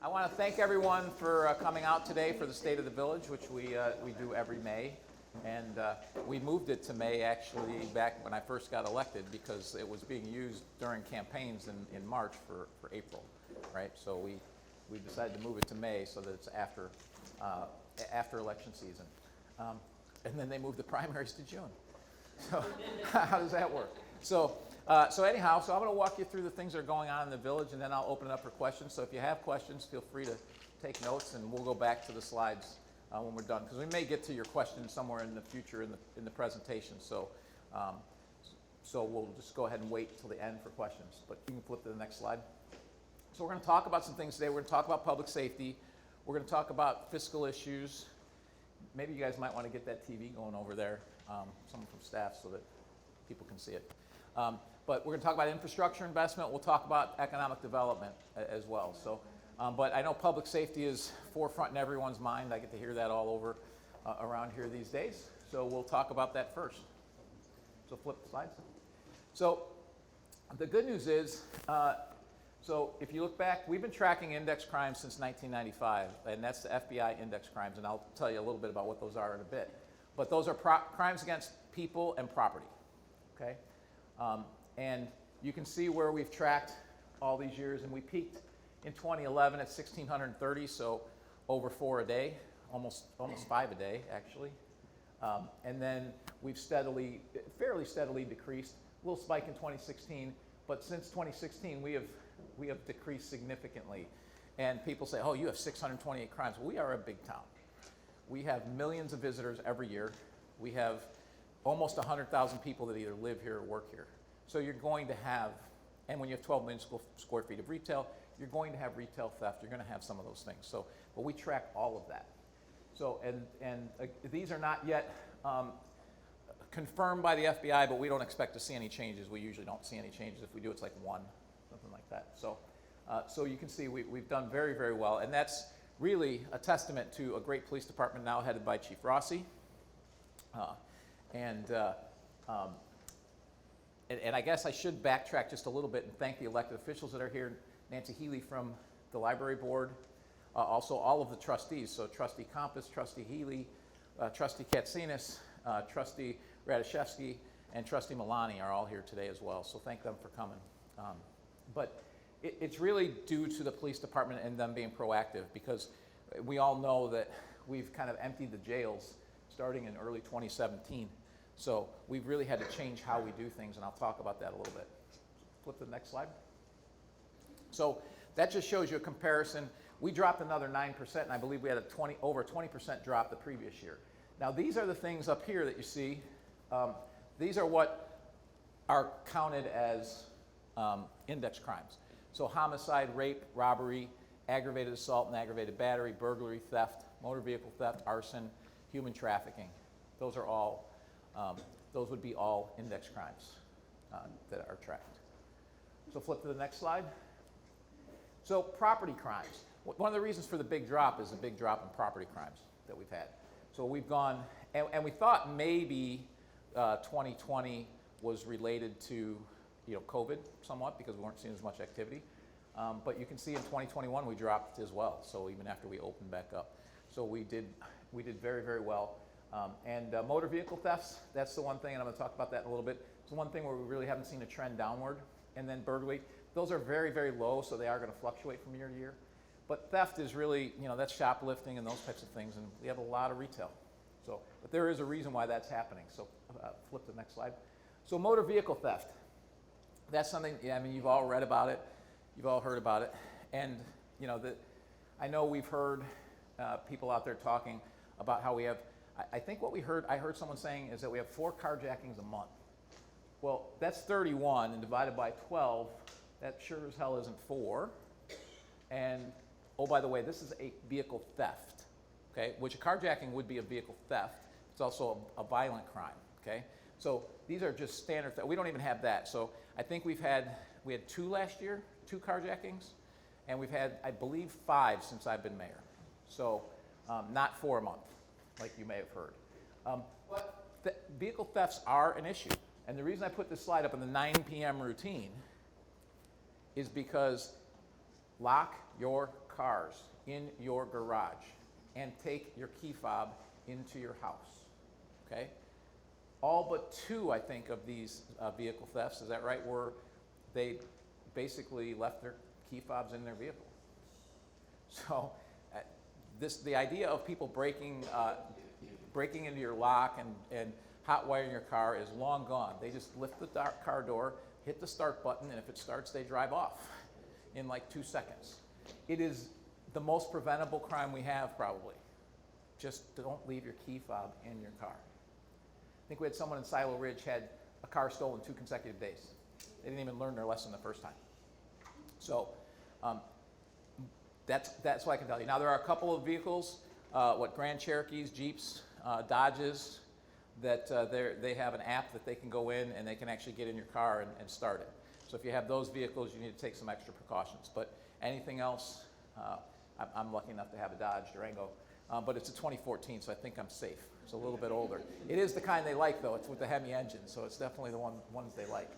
I want to thank everyone for coming out today for the State of the Village, which we do every May. And we moved it to May actually back when I first got elected because it was being used during campaigns in March for April, right? So we decided to move it to May so that it's after election season. And then they moved the primaries to June. So how does that work? So anyhow, so I'm going to walk you through the things that are going on in the village, and then I'll open it up for questions. So if you have questions, feel free to take notes, and we'll go back to the slides when we're done, because we may get to your questions somewhere in the future in the presentation. So we'll just go ahead and wait until the end for questions. But you can flip to the next slide. So we're going to talk about some things today. We're going to talk about public safety. We're going to talk about fiscal issues. Maybe you guys might want to get that TV going over there, someone from staff, so that people can see it. But we're going to talk about infrastructure investment. We'll talk about economic development as well. So, but I know public safety is forefront in everyone's mind. I get to hear that all over around here these days. So we'll talk about that first. So flip the slides. So the good news is, so if you look back, we've been tracking index crimes since 1995, and that's the FBI index crimes, and I'll tell you a little bit about what those are in a bit. But those are crimes against people and property, okay? And you can see where we've tracked all these years, and we peaked in 2011 at 1,630, so over 4 a day, almost 5 a day, actually. And then we've fairly steadily decreased. A little spike in 2016, but since 2016, we have decreased significantly. And people say, oh, you have 628 crimes. Well, we are a big town. We have millions of visitors every year. We have almost 100,000 people that either live here or work here. So you're going to have, and when you have 12 million square feet of retail, you're going to have retail theft. You're going to have some of those things. So, but we track all of that. So, and these are not yet confirmed by the FBI, but we don't expect to see any changes. We usually don't see any changes. If we do, it's like 1, something like that. So, so you can see we've done very, very well, and that's really a testament to a great police department now headed by Chief Rossi. And I guess I should backtrack just a little bit and thank the elected officials that are here. Nancy Healy from the library board, also all of the trustees. So Trustee Compass, Trustee Healy, Trustee Katsinas, Trustee Radishevsky, and Trustee Milani are all here today as well. So thank them for coming. But it's really due to the police department and them being proactive, because we all know that we've kind of emptied the jails starting in early 2017. So we've really had to change how we do things, and I'll talk about that a little bit. Flip to the next slide. So that just shows you a comparison. We dropped another 9%, and I believe we had over a 20% drop the previous year. Now these are the things up here that you see. These are what are counted as index crimes. So homicide, rape, robbery, aggravated assault and aggravated battery, burglary, theft, motor vehicle theft, arson, human trafficking. Those are all, those would be all index crimes that are tracked. So flip to the next slide. So property crimes. One of the reasons for the big drop is the big drop in property crimes that we've had. So we've gone, and we thought maybe 2020 was related to COVID somewhat, because we weren't seeing as much activity. But you can see in 2021 we dropped as well. So even after we opened back up, so we did very, very well. And motor vehicle thefts, that's the one thing, and I'm going to talk about that in a little bit. It's the one thing where we really haven't seen a trend downward. And then burglary, those are very, very low, so they are going to fluctuate from year to year. But theft is really, that's shoplifting and those types of things, and we have a lot of retail. So, but there is a reason why that's happening. So flip to the next slide. So motor vehicle theft, that's something, you've all read about it, you've all heard about it, and I know we've heard people out there talking about how we have, I think what I heard someone saying is that we have 4 carjackings a month. Well, that's 31, and divided by 12, that sure as hell isn't 4. And, oh, by the way, this is a vehicle theft, okay? Which a carjacking would be a vehicle theft. It's also a violent crime, okay? So these are just standard theft. We don't even have that. So I think we had 2 last year, 2 carjackings, and we've had, I believe, 5 since I've been mayor. So not 4 a month, like you may have heard. But vehicle thefts are an issue. And the reason I put this slide up in the 9 p.m. routine is because lock your cars in your garage and take your key fob into your house, okay? All but 2, I think, of these vehicle thefts, is that right, were they basically left their key fobs in their vehicle. So the idea of people breaking into your lock and hot wiring your car is long gone. They just lift the car door, hit the start button, and if it starts, they drive off in like 2 seconds. It is the most preventable crime we have, probably. Just don't leave your key fob in your car. I think we had someone in Silo Ridge had a car stolen 2 consecutive days. They didn't even learn their lesson the first time. So that's what I can tell you. Now, there are a couple of vehicles, Grand Cherokees, Jeeps, Dodges, that they have an app that they can go in and they can actually get in your car and start it. So if you have those vehicles, you need to take some extra precautions. But anything else, I'm lucky enough to have a Dodge Durango, but it's a 2014, so I think I'm safe. It's a little bit older. It is the kind they like, though. It's with the Hemi engine, so it's definitely the ones they like.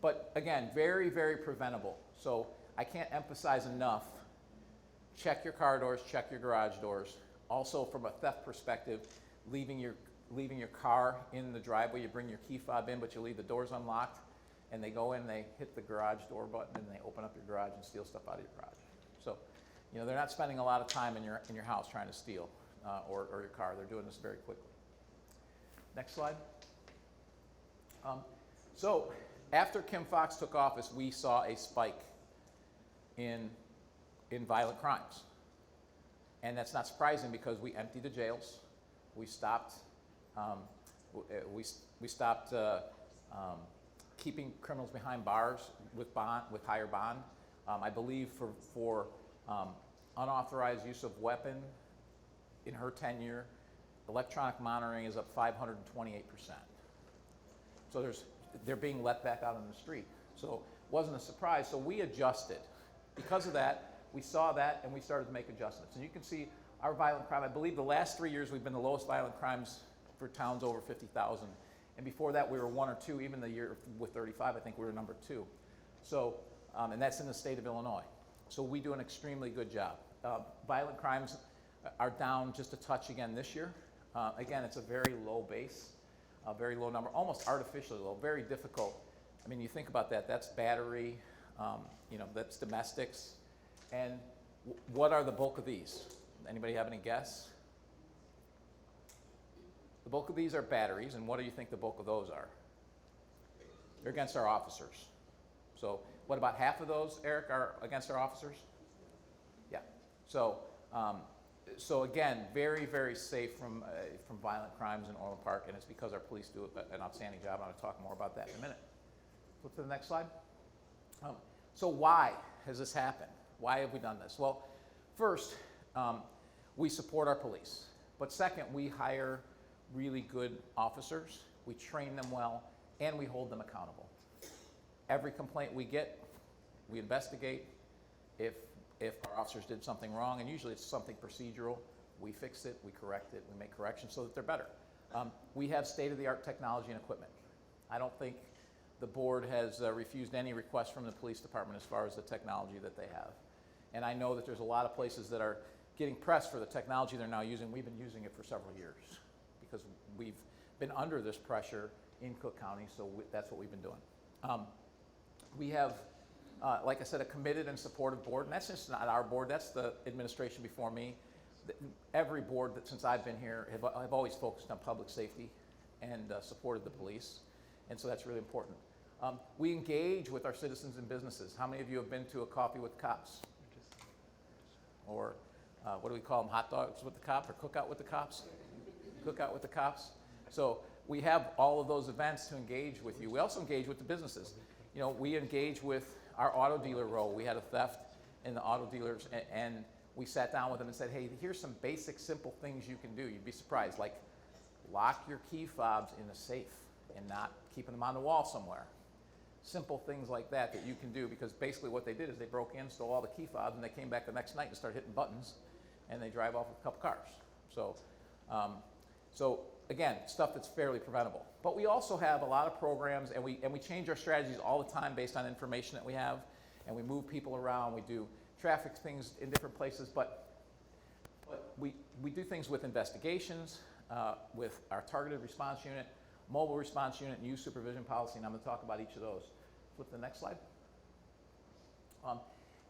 But again, very, very preventable. So I can't emphasize enough, check your car doors, check your garage doors. Also, from a theft perspective, leaving your car in the driveway, you bring your key fob in, but you leave the doors unlocked, and they go in, they hit the garage door button, and they open up your garage and steal stuff out of your garage. So, they're not spending a lot of time in your house trying to steal or your car. They're doing this very quickly. Next slide. So after Kim Foxx took office, we saw a spike in violent crimes. And that's not surprising because we emptied the jails. We stopped keeping criminals behind bars with higher bond. I believe for unauthorized use of weapon in her tenure, electronic monitoring is up 528%. So they're being let back out on the street. So it wasn't a surprise. So we adjusted. Because of that, we saw that and we started to make adjustments. And you can see our violent crime, I believe the last 3 years we've been the lowest violent crimes for towns over 50,000. And before that we were 1 or 2, even the year with 35, I think we were number 2. So, and that's in the state of Illinois. So we do an extremely good job. Violent crimes are down just a touch again this year. Again, it's a very low base, a very low number, almost artificially low, very difficult. I mean, you think about that, that's battery, that's domestics. And what are the bulk of these? Anybody have any guess? The bulk of these are batteries, and what do you think the bulk of those are? They're against our officers. So what, about half of those, Eric, are against our officers? Yeah. So again, very, very safe from violent crimes in Orland Park, and it's because our police do an outstanding job. I'm going to talk more about that in a minute. Flip to the next slide. So why has this happened? Why have we done this? Well, first, we support our police. But second, we hire really good officers, we train them well, and we hold them accountable. Every complaint we get, we investigate. If our officers did something wrong, and usually it's something procedural, we fix it, we correct it, we make corrections so that they're better. We have state-of-the-art technology and equipment. I don't think the board has refused any requests from the police department as far as the technology that they have. And I know that there's a lot of places that are getting pressed for the technology they're now using. We've been using it for several years because we've been under this pressure in Cook County, so that's what we've been doing. We have, like I said, a committed and supportive board, and that's just not our board, that's the administration before me. Every board that since I've been here have always focused on public safety and supported the police, and so that's really important. We engage with our citizens and businesses. How many of you have been to a coffee with cops? Or what do we call them, hot dogs with the cops, or cookout with the cops? Cookout with the cops. So we have all of those events to engage with you. We also engage with the businesses. We engage with our auto dealer role. We had a theft in the auto dealers, and we sat down with them and said, hey, here's some basic, simple things you can do. You'd be surprised, like lock your key fobs in a safe and not keeping them on the wall somewhere. Simple things like that you can do, because basically what they did is they broke in, stole all the key fobs, and they came back the next night and started hitting buttons, and they drive off with a couple cars. So again, stuff that's fairly preventable. But we also have a lot of programs, and we change our strategies all the time based on information that we have, and we move people around. We do traffic things in different places, but we do things with investigations, with our targeted response unit, mobile response unit, and youth supervision policy, and I'm going to talk about each of those. Flip the next slide.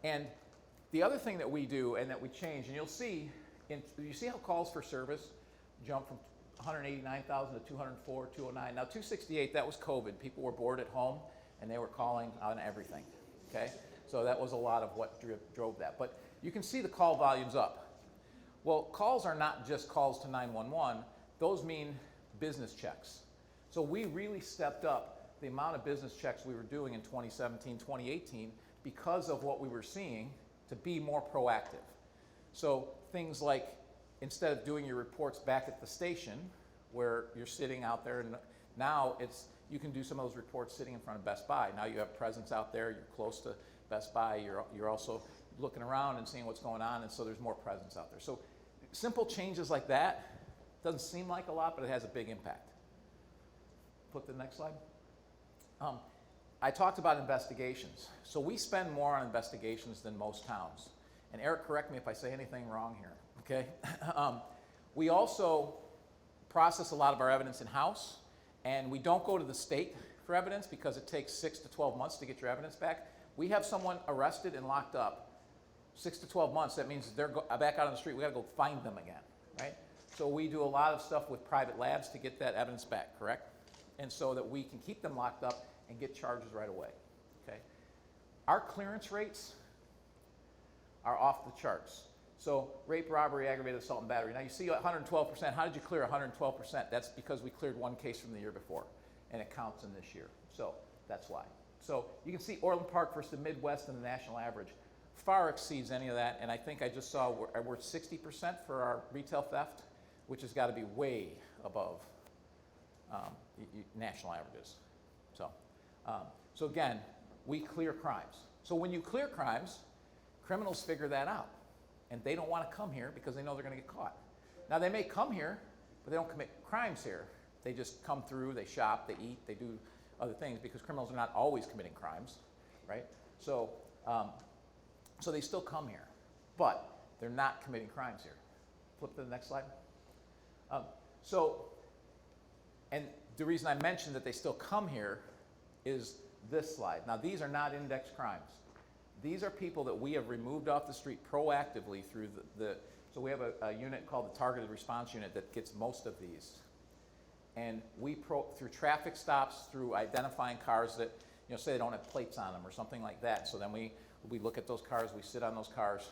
And the other thing that we do and that we change, and you'll see, you see how calls for service jump from 189,000 to 204, 209. Now 268, that was COVID. People were bored at home and they were calling on everything, okay? So that was a lot of what drove that. But you can see the call volumes up. Well, calls are not just calls to 911. Those mean business checks. So we really stepped up the amount of business checks we were doing in 2017, 2018 because of what we were seeing to be more proactive. So things like, instead of doing your reports back at the station where you're sitting out there, and now you can do some of those reports sitting in front of Best Buy. Now you have presence out there, you're close to Best Buy, you're also looking around and seeing what's going on, and so there's more presence out there. So simple changes like that, doesn't seem like a lot, but it has a big impact. Put the next slide. I talked about investigations. So we spend more on investigations than most towns. And Eric, correct me if I say anything wrong here, okay? We also process a lot of our evidence in-house, and we don't go to the state for evidence because it takes 6 to 12 months to get your evidence back. We have someone arrested and locked up 6 to 12 months. That means they're back out on the street. We got to go find them again, right? So we do a lot of stuff with private labs to get that evidence back, correct? And so that we can keep them locked up and get charges right away, okay? Our clearance rates are off the charts. So rape, robbery, aggravated assault, and battery. Now you see 112%. How did you clear 112%? That's because we cleared one case from the year before, and it counts in this year. So that's why. So you can see Orland Park versus the Midwest and the national average far exceeds any of that. And I think I just saw we're 60% for our retail theft, which has got to be way above national averages. So again, we clear crimes. So when you clear crimes, criminals figure that out. And they don't want to come here because they know they're going to get caught. Now they may come here, but they don't commit crimes here. They just come through, they shop, they eat, they do other things because criminals are not always committing crimes, right? So, so they still come here, but they're not committing crimes here. Flip to the next slide. And the reason I mentioned that they still come here is this slide. Now these are not index crimes. These are people that we have removed off the street proactively through so we have a unit called the Targeted Response Unit that gets most of these. And we, through traffic stops, through identifying cars that, say they don't have plates on them or something like that. So then we look at those cars, we sit on those cars,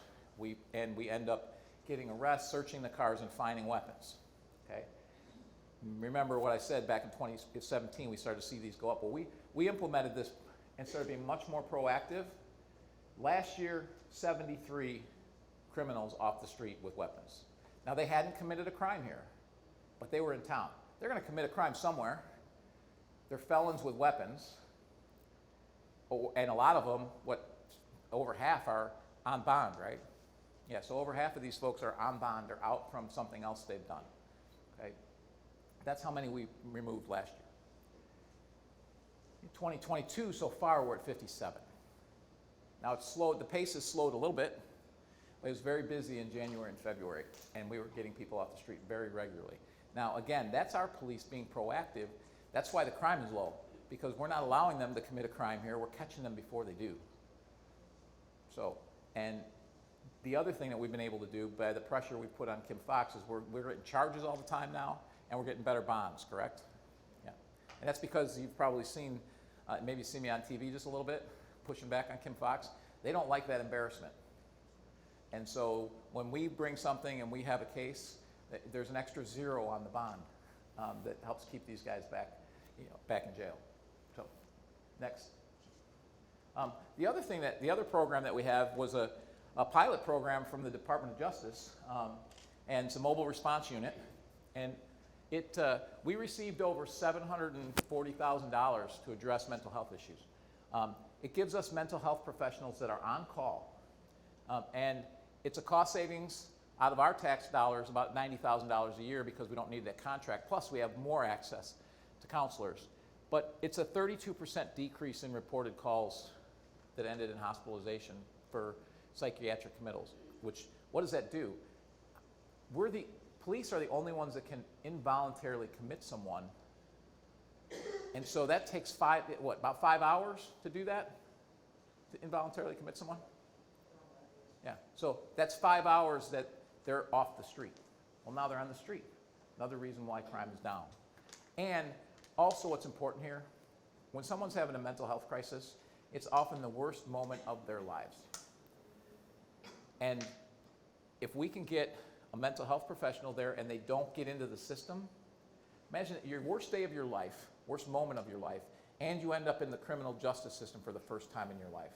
and we end up getting arrests, searching the cars, and finding weapons, okay? Remember what I said back in 2017, we started to see these go up. Well, we implemented this and started being much more proactive. Last year, 73 criminals off the street with weapons. Now, they hadn't committed a crime here, but they were in town. They're going to commit a crime somewhere. They're felons with weapons, and a lot of them, over half are on bond, right? Yeah, so over half of these folks are on bond. They're out from something else they've done, okay? That's how many we removed last year. In 2022, so far, we're at 57. Now it's slowed, the pace has slowed a little bit, but it was very busy in January and February, and we were getting people off the street very regularly. Now again, that's our police being proactive. That's why the crime is low, because we're not allowing them to commit a crime here, we're catching them before they do. So, and the other thing that we've been able to do by the pressure we put on Kim Fox is we're getting charges all the time now, and we're getting better bonds, correct? Yeah, and that's because you've probably seen, maybe seen me on TV just a little bit, pushing back on Kim Fox. They don't like that embarrassment. And so when we bring something and we have a case, there's an extra 0 on the bond that helps keep these guys back, back in jail. So, next. The other program that we have was a pilot program from the Department of Justice, and it's a mobile response unit. And we received over $740,000 to address mental health issues. It gives us mental health professionals that are on call, and it's a cost savings out of our tax dollars, about $90,000 a year because we don't need that contract. Plus, we have more access to counselors. But it's a 32% decrease in reported calls that ended in hospitalization for psychiatric committals, which, what does that do? Police are the only ones that can involuntarily commit someone. And so that takes about 5 hours to do that? To involuntarily commit someone? Yeah, so that's 5 hours that they're off the street. Well, now they're on the street. Another reason why crime is down. And also what's important here, when someone's having a mental health crisis, it's often the worst moment of their lives. And if we can get a mental health professional there and they don't get into the system, imagine your worst day of your life, worst moment of your life, and you end up in the criminal justice system for the first time in your life.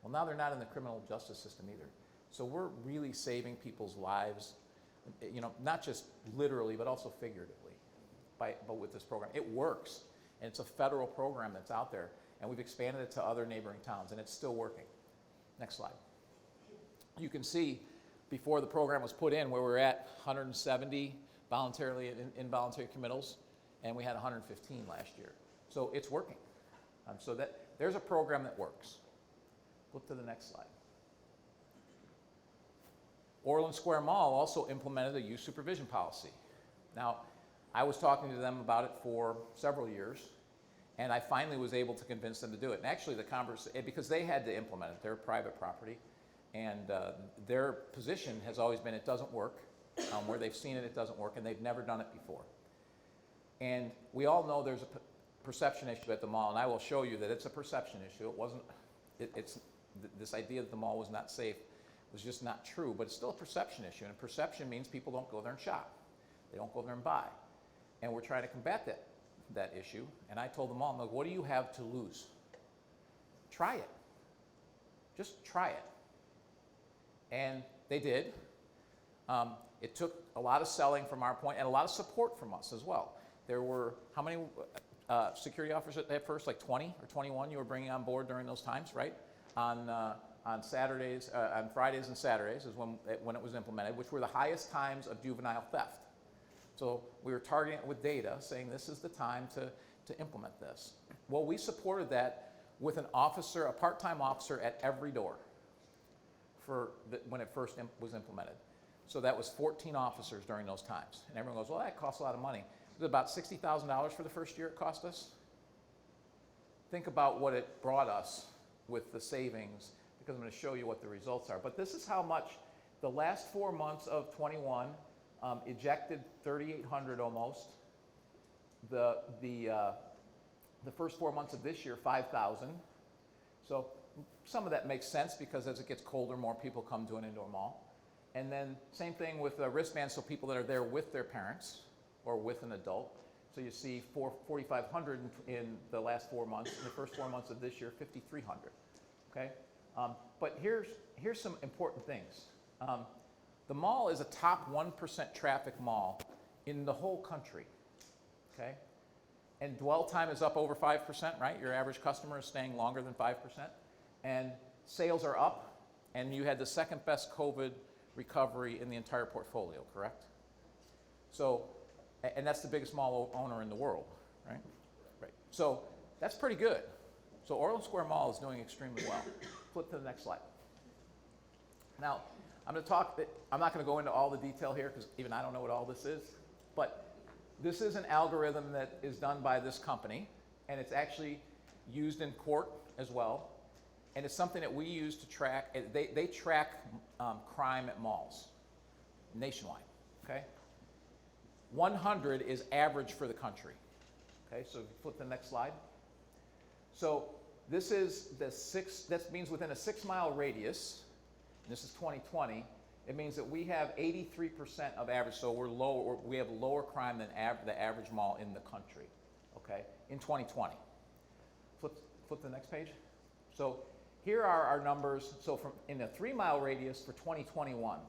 Well, now they're not in the criminal justice system either. So we're really saving people's lives, not just literally, but also figuratively, but with this program. It works, and it's a federal program that's out there, and we've expanded it to other neighboring towns, and it's still working. Next slide. You can see before the program was put in where we're at 170 voluntarily and involuntary committals, and we had 115 last year. So it's working. So there's a program that works. Flip to the next slide. Orland Square Mall also implemented a youth supervision policy. Now, I was talking to them about it for several years, and I finally was able to convince them to do it. And actually, because they had to implement it, they're private property, and their position has always been it doesn't work. Where they've seen it, it doesn't work, and they've never done it before. And we all know there's a perception issue at the mall, and I will show you that it's a perception issue. It wasn't. This idea that the mall was not safe was just not true, but it's still a perception issue, and perception means people don't go there and shop. They don't go there and buy. And we're trying to combat that issue, and I told them all, I'm like, what do you have to lose? Try it. Just try it. And they did. It took a lot of selling from our point and a lot of support from us as well. There were, how many security officers at first, like 20 or 21 you were bringing on board during those times, right? On Saturdays, on Fridays and Saturdays is when it was implemented, which were the highest times of juvenile theft. So we were targeting it with data, saying this is the time to implement this. Well, we supported that with an officer, a part-time officer at every door when it first was implemented. So that was 14 officers during those times. And everyone goes, well, that costs a lot of money. It was about $60,000 for the first year it cost us. Think about what it brought us with the savings, because I'm going to show you what the results are. But this is how much the last 4 months of 21 ejected 3,800 almost. The first 4 months of this year, 5,000. So some of that makes sense because as it gets colder, more people come to an indoor mall. And then same thing with wristbands, so people that are there with their parents or with an adult. So you see 4,500 in the last 4 months. In the first 4 months of this year, 5,300. Okay, but here's some important things. The mall is a top 1% traffic mall in the whole country. Okay, and dwell time is up over 5%. Right, your average customer is staying longer than 5%, and sales are up. And you had the second best COVID recovery in the entire portfolio, correct? So, and that's the biggest mall owner in the world, right? Right. So that's pretty good. So Orland Square Mall is doing extremely well. Flip to the next slide. Now, I'm not going to go into all the detail here because even I don't know what all this is, but this is an algorithm that is done by this company, and it's actually used in court as well. And it's something that we use to track, they track crime at malls nationwide, okay? 100 is average for the country, okay? So flip the next slide. So this is that means within a 6-mile radius, and this is 2020, it means that we have 83% of average, so we have lower crime than the average mall in the country, okay, in 2020. Flip the next page. So here are our numbers. So in a 3-mile radius for 2021,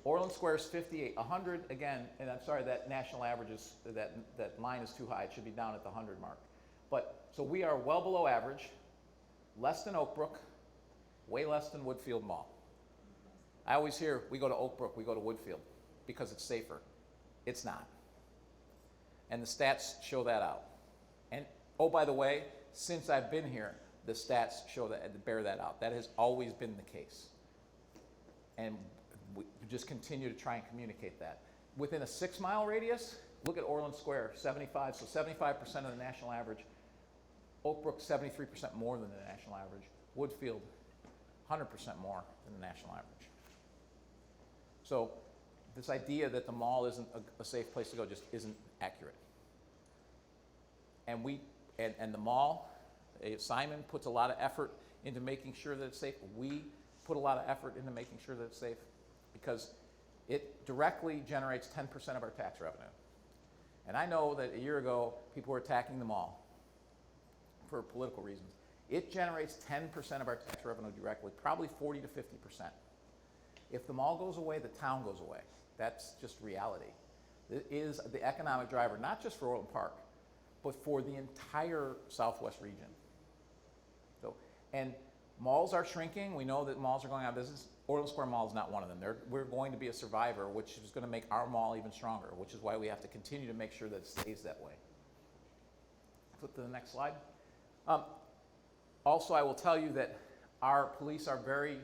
Orland Square is 58, 100 again, and I'm sorry that national average is, that line is too high. It should be down at the 100 mark. But so we are well below average, less than Oak Brook, way less than Woodfield Mall. I always hear we go to Oak Brook, we go to Woodfield because it's safer. It's not. And the stats show that out. And oh, by the way, since I've been here, the stats show that, bear that out. That has always been the case. And we just continue to try and communicate that. Within a 6-mile radius, look at Orland Square, 75, so 75% of the national average. Oak Brook, 73% more than the national average. Woodfield, 100% more than the national average. So this idea that the mall isn't a safe place to go just isn't accurate. And the mall, Simon puts a lot of effort into making sure that it's safe. We put a lot of effort into making sure that it's safe because it directly generates 10% of our tax revenue. And I know that a year ago, people were attacking the mall for political reasons. It generates 10% of our tax revenue directly, probably 40 to 50%. If the mall goes away, the town goes away. That's just reality. It is the economic driver, not just for Orland Park, but for the entire Southwest region. So, and malls are shrinking. We know that malls are going out of business. Orland Square Mall is not one of them. We're going to be a survivor, which is going to make our mall even stronger, which is why we have to continue to make sure that it stays that way. Flip to the next slide. Also, I will tell you that our police are very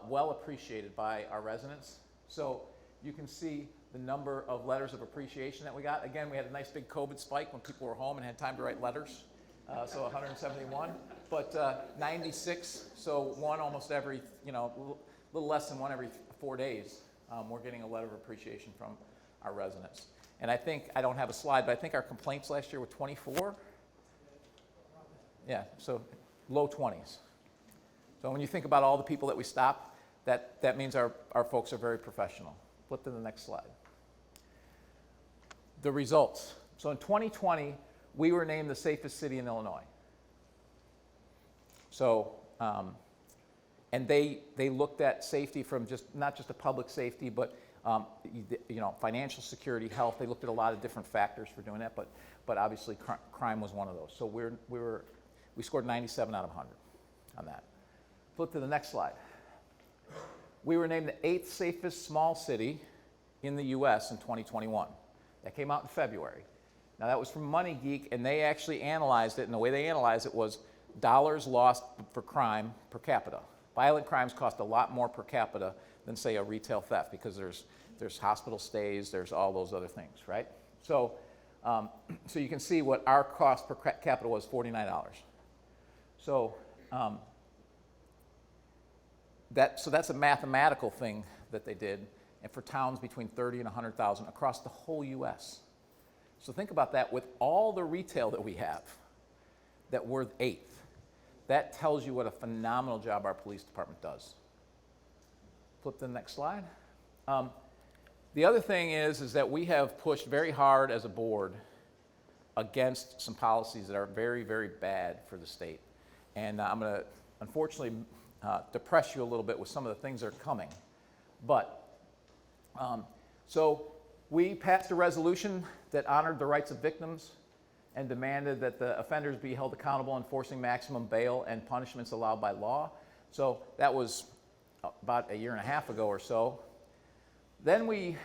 well appreciated by our residents. So you can see the number of letters of appreciation that we got. Again, we had a nice big COVID spike when people were home and had time to write letters. So 171, but 96, so one almost every, a little less than one every 4 days, we're getting a letter of appreciation from our residents. And I think, I don't have a slide, but I think our complaints last year were 24. Yeah, so low 20s. So when you think about all the people that we stop, that means our folks are very professional. Flip to the next slide. The results. So in 2020, we were named the safest city in Illinois. So, and they looked at safety from not just a public safety, but financial security, health. They looked at a lot of different factors for doing that, but obviously crime was one of those. So we scored 97 out of 100 on that. Flip to the next slide. We were named the 8th safest small city in the U.S. in 2021. That came out in February. Now that was from Money Geek, and they actually analyzed it, and the way they analyzed it was dollars lost for crime per capita. Violent crimes cost a lot more per capita than, say, a retail theft, because there's hospital stays, there's all those other things, right? So, so you can see what our cost per capita was, $49. So, so that's a mathematical thing that they did, and for towns between 30 and 100,000 across the whole U.S. So think about that with all the retail that we have, that we're 8th. That tells you what a phenomenal job our police department does. Flip to the next slide. The other thing is that we have pushed very hard as a board against some policies that are very, very bad for the state. And I'm going to, unfortunately, depress you a little bit with some of the things that are coming. But, so we passed a resolution that honored the rights of victims and demanded that the offenders be held accountable, enforcing maximum bail and punishments allowed by law. So that was about a year and a half ago or so. Then we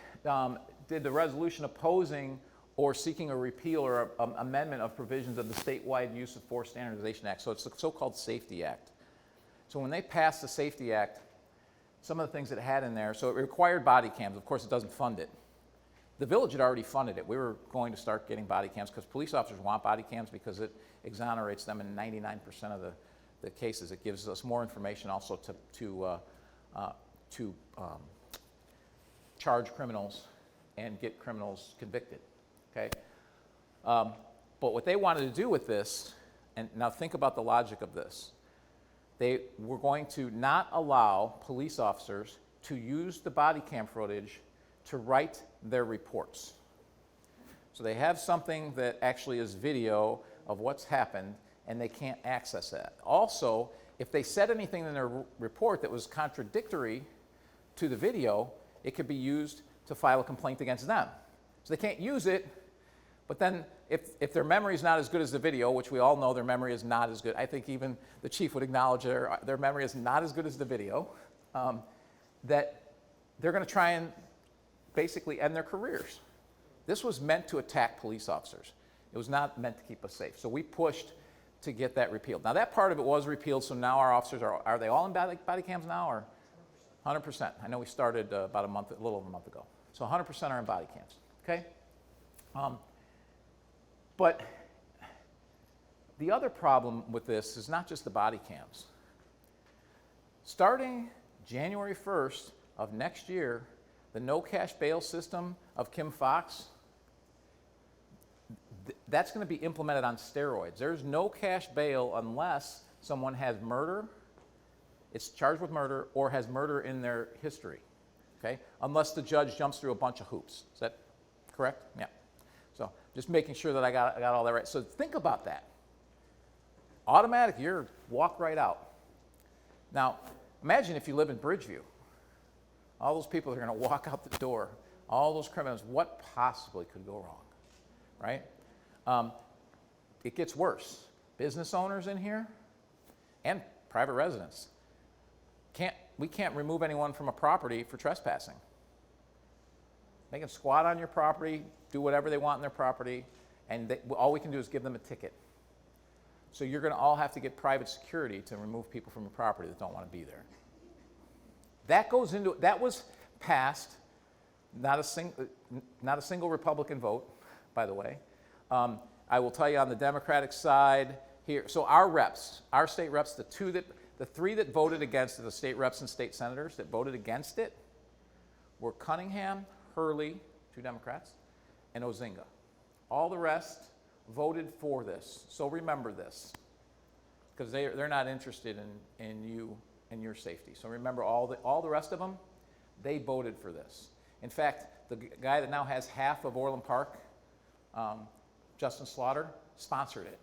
did the resolution opposing or seeking a repeal or amendment of provisions of the Statewide Use of Force Standardization Act. So it's the so-called Safety Act. So when they passed the Safety Act, some of the things that it had in there, so it required body cams. Of course, it doesn't fund it. The village had already funded it. We were going to start getting body cams because police officers want body cams because it exonerates them in 99% of the cases. It gives us more information also to charge criminals and get criminals convicted, okay? But what they wanted to do with this, and now think about the logic of this, they were going to not allow police officers to use the body cam footage to write their reports. So they have something that actually is video of what's happened, and they can't access that. Also, if they said anything in their report that was contradictory to the video, it could be used to file a complaint against them. So they can't use it, but then if their memory is not as good as the video, which we all know their memory is not as good, I think even the chief would acknowledge their memory is not as good as the video, that they're going to try and basically end their careers. This was meant to attack police officers. It was not meant to keep us safe. So we pushed to get that repealed. Now that part of it was repealed, so now our officers are they all in body cams now, or 100%? I know we started about a little over a month ago. So 100% are in body cams, okay? But the other problem with this is not just the body cams. Starting January 1st of next year, the no cash bail system of Kim Foxx, that's going to be implemented on steroids. There's no cash bail unless someone has murder, it's charged with murder, or has murder in their history, okay? Unless the judge jumps through a bunch of hoops. Is that correct? Yeah. So just making sure that I got all that right. So think about that. Automatic, you're walk right out. Now, imagine if you live in Bridgeview. All those people are going to walk out the door. All those criminals, what possibly could go wrong, right? It gets worse. Business owners in here and private residents, we can't remove anyone from a property for trespassing. They can squat on your property, do whatever they want on their property, and all we can do is give them a ticket. So you're going to all have to get private security to remove people from your property that don't want to be there. That was passed, not a single Republican vote, by the way. I will tell you on the Democratic side here, so our reps, our state reps, the three that voted against it, the state reps and state senators that voted against it, were Cunningham, Hurley, 2 Democrats, and Ozinga. All the rest voted for this. So remember this, because they're not interested in you and your safety. So remember, all the rest of them, they voted for this. In fact, the guy that now has half of Orland Park, Justin Slaughter, sponsored it.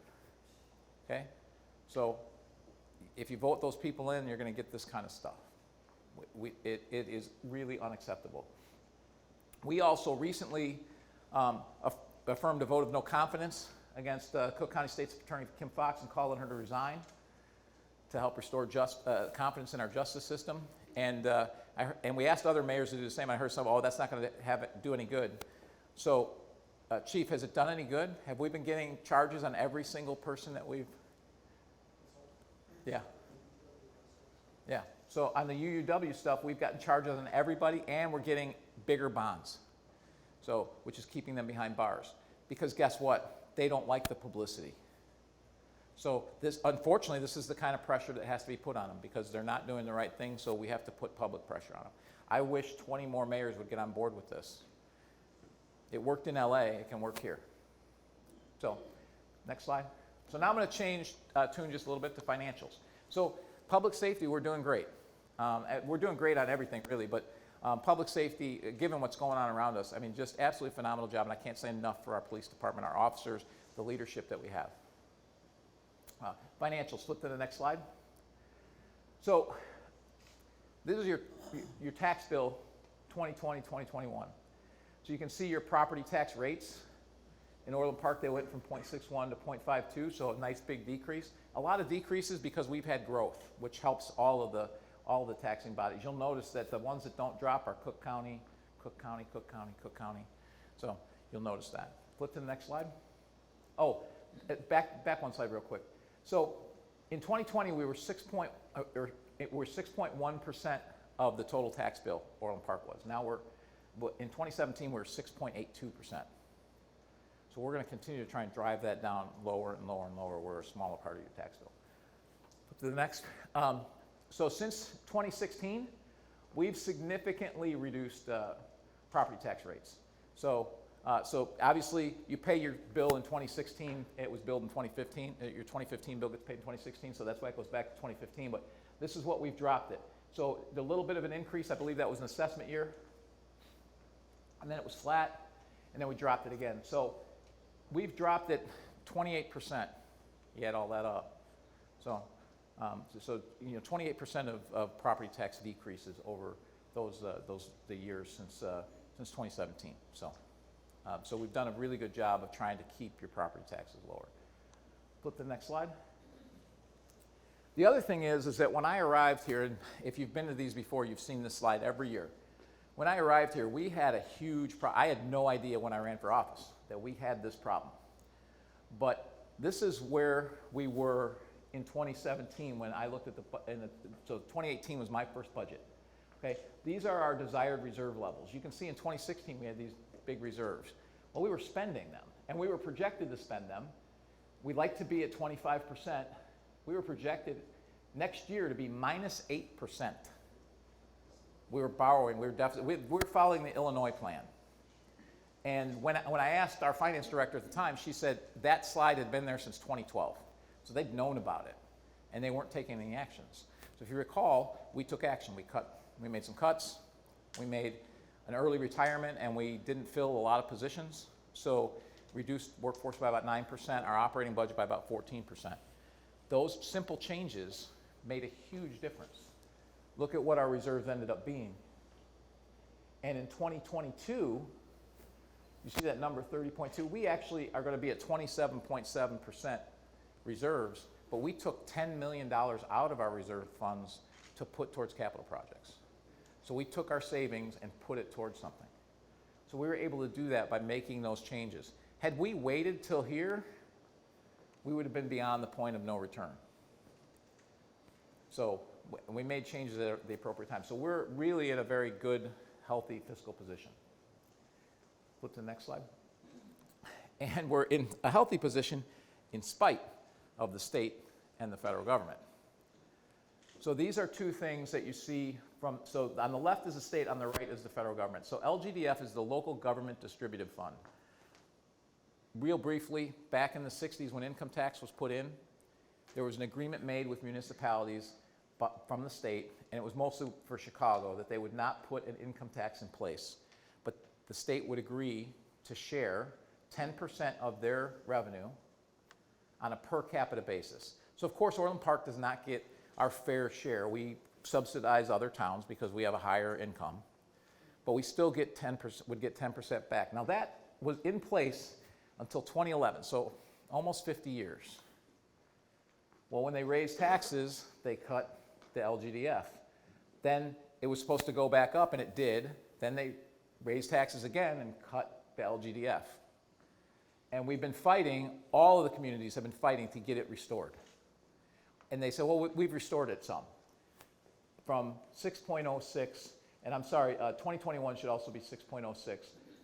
Okay? So if you vote those people in, you're going to get this kind of stuff. It is really unacceptable. We also recently affirmed a vote of no confidence against Cook County State's Attorney Kim Foxx and calling her to resign to help restore confidence in our justice system. And we asked other mayors to do the same. I heard some, that's not going to do any good. So, Chief, has it done any good? Have we been getting charges on every single person that we've? Yeah. Yeah. So on the UUW stuff, we've gotten charges on everybody, and we're getting bigger bonds. So, which is keeping them behind bars. Because guess what? They don't like the publicity. So unfortunately, this is the kind of pressure that has to be put on them because they're not doing the right thing, so we have to put public pressure on them. I wish 20 more mayors would get on board with this. It worked in LA, it can work here. So, next slide. So now I'm going to change tune just a little bit to financials. So public safety, we're doing great. We're doing great on everything, really, but public safety, given what's going on around us, I mean, just absolutely phenomenal job, and I can't say enough for our police department, our officers, the leadership that we have. Financials, flip to the next slide. So this is your tax bill 2020, 2021. So you can see your property tax rates. In Orland Park, they went from 0.61 to 0.52, so a nice big decrease. A lot of decreases because we've had growth, which helps all of the taxing bodies. You'll notice that the ones that don't drop are Cook County, Cook County, Cook County, Cook County. So you'll notice that. Flip to the next slide. Oh, back one slide real quick. So in 2020, we were 6.1% of the total tax bill, Orland Park was. Now in 2017, we're 6.82%. So we're going to continue to try and drive that down lower and lower and lower. We're a smaller part of your tax bill. Flip to the next. So since 2016, we've significantly reduced property tax rates. So obviously, you pay your bill in 2016. It was billed in 2015. Your 2015 bill gets paid in 2016, so that's why it goes back to 2015. But this is what we've dropped it. So the little bit of an increase, I believe that was an assessment year. And then it was flat, and then we dropped it again. So we've dropped it 28%. You add all that up. So 28% of property tax decreases over the years since 2017. So we've done a really good job of trying to keep your property taxes lower. Flip to the next slide. The other thing is that when I arrived here, and if you've been to these before, you've seen this slide every year. When I arrived here, we had a huge problem. I had no idea when I ran for office that we had this problem. But This is where we were in 2017 when I looked at so 2018 was my first budget. Okay, these are our desired reserve levels. You can see in 2016 we had these big reserves. Well, we were spending them, and we were projected to spend them. We'd like to be at 25%. We were projected next year to be minus 8%. We were borrowing, we were deficit. We were following the Illinois plan. And when I asked our finance director at the time, she said that slide had been there since 2012. So they'd known about it, and they weren't taking any actions. So if you recall, we took action. We made some cuts. We made an early retirement, and we didn't fill a lot of positions. So reduced workforce by about 9%, our operating budget by about 14%. Those simple changes made a huge difference. Look at what our reserves ended up being. And in 2022, you see that number 30.2, we actually are going to be at 27.7% reserves, but we took $10 million out of our reserve funds to put towards capital projects. So we took our savings and put it towards something. So we were able to do that by making those changes. Had we waited till here, we would have been beyond the point of no return. So we made changes at the appropriate time. So we're really in a very good, healthy fiscal position. Flip to the next slide. And we're in a healthy position in spite of the state and the federal government. So these are two things that you see from, so on the left is the state, on the right is the federal government. So LGDF is the Local Government Distributive Fund. Real briefly, back in the 60s when income tax was put in, there was an agreement made with municipalities from the state, and it was mostly for Chicago, that they would not put an income tax in place. But the state would agree to share 10% of their revenue on a per capita basis. So of course Orland Park does not get our fair share. We subsidize other towns because we have a higher income, but we still get 10%, would get 10% back. Now that was in place until 2011, so almost 50 years. Well, when they raised taxes, they cut the LGDF. Then it was supposed to go back up, and it did. Then they raised taxes again and cut the LGDF. And we've been fighting, all of the communities have been fighting to get it restored. And they said, well, we've restored it some. From 6.06, and I'm sorry, 2021 should also be 6.06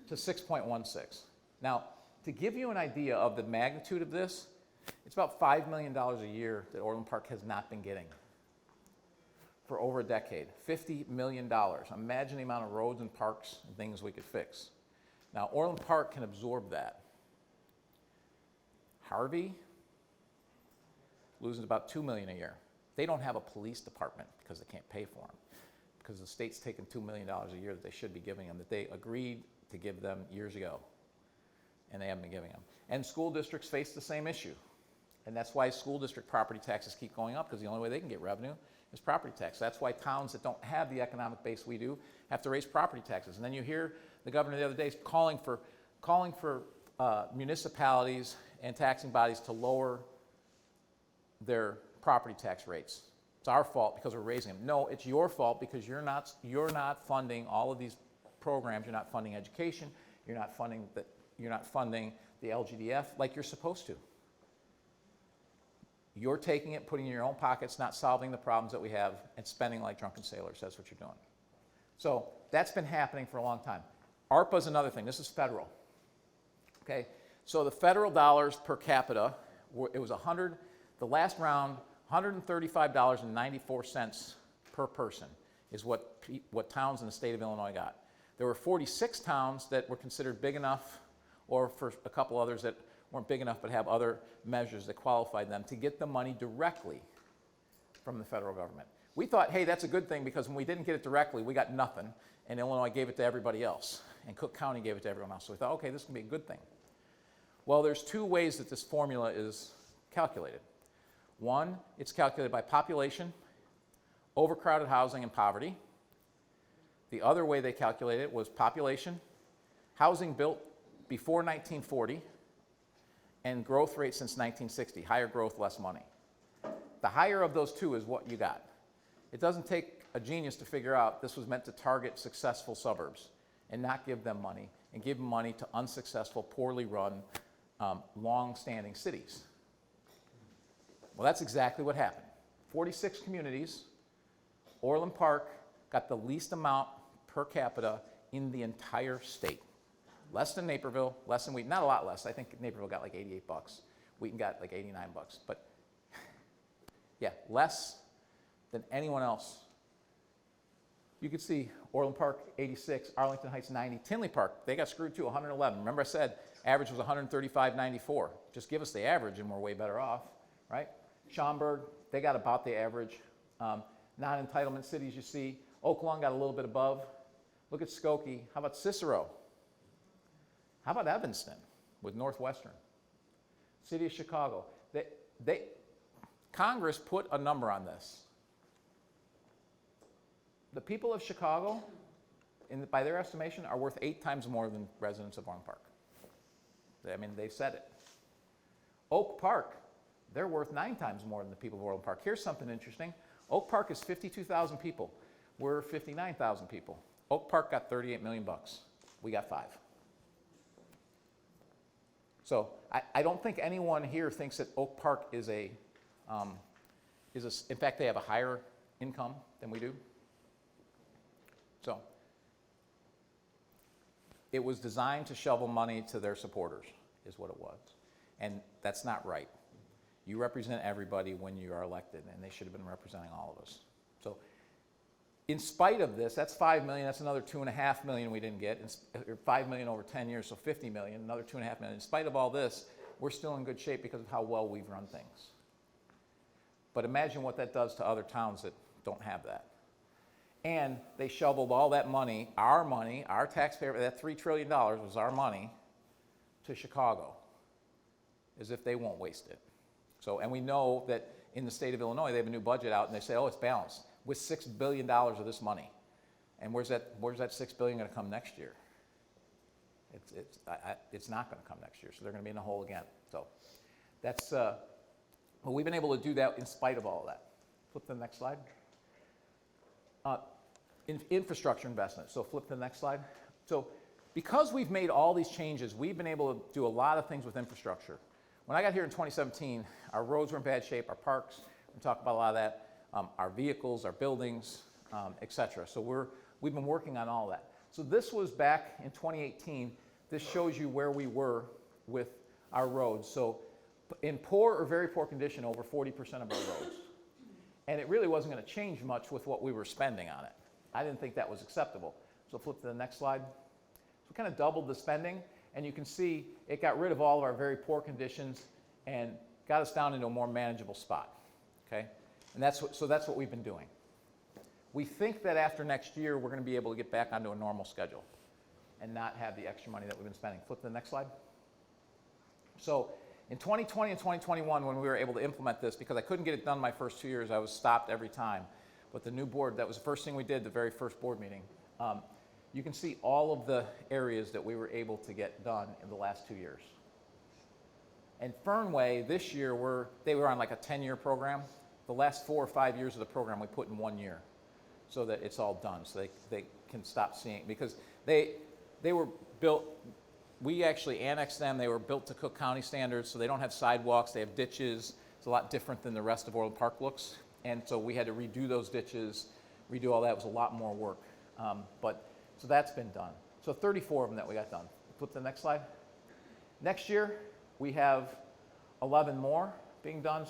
to 6.16. Now, to give you an idea of the magnitude of this, it's about $5 million a year that Orland Park has not been getting for over a decade. $50 million. Imagine the amount of roads and parks and things we could fix. Now, Orland Park can absorb that. Harvey loses about $2 million a year. They don't have a police department because they can't pay for them, because the state's taken $2 million a year that they should be giving them, that they agreed to give them years ago, and they haven't been giving them. And school districts face the same issue. And that's why school district property taxes keep going up, because the only way they can get revenue is property tax. That's why towns that don't have the economic base we do have to raise property taxes. And then you hear the governor the other day calling for municipalities and taxing bodies to lower their property tax rates. It's our fault because we're raising them. No, it's your fault because you're not funding all of these programs. You're not funding education. You're not funding the LGDF like you're supposed to. You're taking it, putting it in your own pockets, not solving the problems that we have, and spending like drunken sailors. That's what you're doing. So that's been happening for a long time. ARPA is another thing. This is federal. Okay, so the federal dollars per capita, it was the last round, $135.94 per person is what towns in the state of Illinois got. There were 46 towns that were considered big enough, or for a couple others that weren't big enough but have other measures that qualified them to get the money directly from the federal government. We thought, hey, that's a good thing, because when we didn't get it directly, we got nothing, and Illinois gave it to everybody else, and Cook County gave it to everyone else. So we thought, okay, this can be a good thing. Well, there's two ways that this formula is calculated. One, it's calculated by population, overcrowded housing, and poverty. The other way they calculated it was population, housing built before 1940, and growth rate since 1960. Higher growth, less money. The higher of those two is what you got. It doesn't take a genius to figure out this was meant to target successful suburbs and not give them money, and give money to unsuccessful, poorly run, long-standing cities. Well, that's exactly what happened. 46 communities, Orland Park got the least amount per capita in the entire state. Less than Naperville, less than Wheaton, not a lot less. I think Naperville got like $88. Wheaton got like $89. But yeah, less than anyone else. You could see Orland Park, 86, Arlington Heights, 90. Tinley Park, they got screwed too, 111. Remember I said average was 135.94. Just give us the average and we're way better off, right? Schaumburg, they got about the average. Non-entitlement cities you see. Oak Lawn got a little bit above. Look at Skokie. How about Cicero? How about Evanston with Northwestern? City of Chicago. Congress put a number on this. The people of Chicago, by their estimation, are worth 8 times more than residents of Orland Park. I mean, they said it. Oak Park, they're worth 9 times more than the people of Orland Park. Here's something interesting. Oak Park is 52,000 people. We're 59,000 people. Oak Park got $38 million. We got 5. So I don't think anyone here thinks that Oak Park is in fact, they have a higher income than we do. So it was designed to shovel money to their supporters, is what it was. And that's not right. You represent everybody when you are elected, and they should have been representing all of us. So in spite of this, that's $5 million, that's another $2.5 million we didn't get, $5 million over 10 years, so $50 million, another $2.5 million. In spite of all this, we're still in good shape because of how well we've run things. But imagine what that does to other towns that don't have that. And they shoveled all that money, our taxpayer, that $3 trillion was our money, to Chicago, as if they won't waste it. So, and we know that in the state of Illinois, they have a new budget out, and they say, oh, it's balanced with $6 billion of this money. And where's that $6 billion going to come next year? It's not going to come next year, so they're going to be in the hole again. So that's, well, we've been able to do that in spite of all of that. Flip to the next slide. Infrastructure investment. So flip to the next slide. So because we've made all these changes, we've been able to do a lot of things with infrastructure. When I got here in 2017, our roads were in bad shape, our parks, we talked about a lot of that, our vehicles, our buildings, et cetera. So we've been working on all that. So this was back in 2018. This shows you where we were with our roads. So in poor or very poor condition, over 40% of our roads. And it really wasn't going to change much with what we were spending on it. I didn't think that was acceptable. So flip to the next slide. So we kind of doubled the spending, and you can see it got rid of all of our very poor conditions and got us down into a more manageable spot. Okay? And that's what we've been doing. We think that after next year, we're going to be able to get back onto a normal schedule and not have the extra money that we've been spending. Flip to the next slide. So in 2020 and 2021, when we were able to implement this, because I couldn't get it done my first 2 years, I was stopped every time. But the new board, that was the first thing we did, the very first board meeting. You can see all of the areas that we were able to get done in the last 2 years. And Fernway, this year, they were on like a 10-year program. The last 4 or 5 years of the program we put in 1 year so that it's all done, so they can stop seeing, because they were built, we actually annexed them, they were built to Cook County standards, so they don't have sidewalks, they have ditches. It's a lot different than the rest of Orland Park looks. And so we had to redo those ditches, redo all that. It was a lot more work. So that's been done. So 34 of them that we got done. Flip to the next slide. Next year, we have 11 more being done,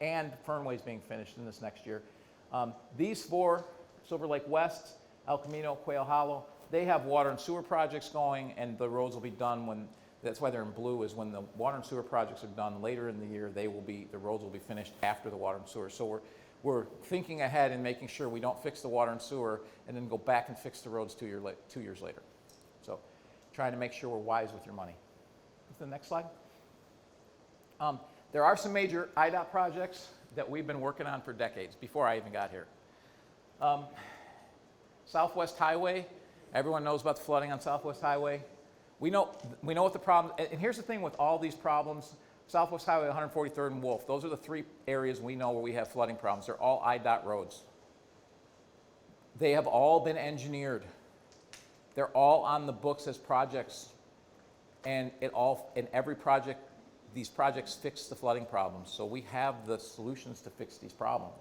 and Fernway's being finished in this next year. These 4, Silver Lake West, El Camino, Quail Hollow, they have water and sewer projects going, and the roads will be done when, that's why they're in blue, is when the water and sewer projects are done later in the year, the roads will be finished after the water and sewer. So we're thinking ahead and making sure we don't fix the water and sewer and then go back and fix the roads 2 years later. So trying to make sure we're wise with your money. The next slide. There are some major IDOT projects that we've been working on for decades, before I even got here. Southwest Highway, everyone knows about the flooding on Southwest Highway. We know what the problem, and here's the thing with all these problems, Southwest Highway, 143rd and Wolf, those are the 3 areas we know where we have flooding problems. They're all IDOT roads. They have all been engineered. They're all on the books as projects, and every project these projects fix the flooding problems. So we have the solutions to fix these problems.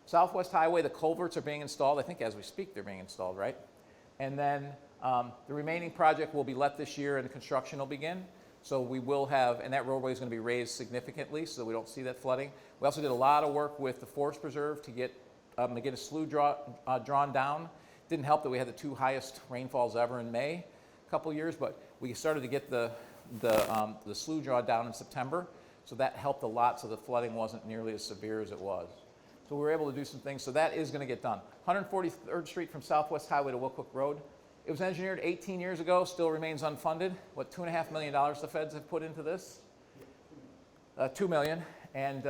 Southwest Highway, the culverts are being installed. I think as we speak they're being installed, right? And then the remaining project will be let this year and construction will begin. So we will have, and that roadway is going to be raised significantly so we don't see that flooding. We also did a lot of work with the Forest Preserve to get a slough drawn down. Didn't help that we had the 2 highest rainfalls ever in May a couple years, but we started to get the slough drawn down in September. So that helped a lot so the flooding wasn't nearly as severe as it was. So we were able to do some things. So that is going to get done. 143rd Street from Southwest Highway to Willcook Road. It was engineered 18 years ago, still remains unfunded. What, $2.5 million the feds have put into this? $2 million. And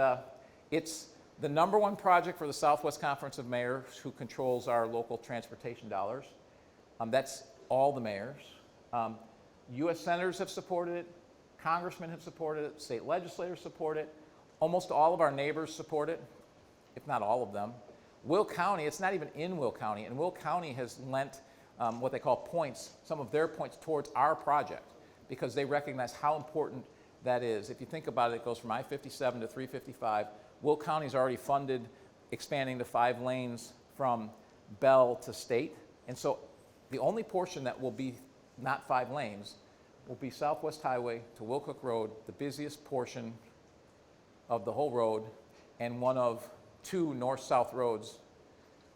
it's the #1 project for the Southwest Conference of Mayors, who controls our local transportation dollars. That's all the mayors. U.S. senators have supported it. Congressmen have supported it. State legislators support it. Almost all of our neighbors support it, if not all of them. Will County, it's not even in Will County, and Will County has lent what they call points, some of their points towards our project, because they recognize how important that is. If you think about it, it goes from I-57 to 355. Will County's already funded expanding to 5 lanes from Bell to State, and so the only portion that will be not 5 lanes will be Southwest Highway to Willcook Road, the busiest portion of the whole road, and one of 2 north-south roads,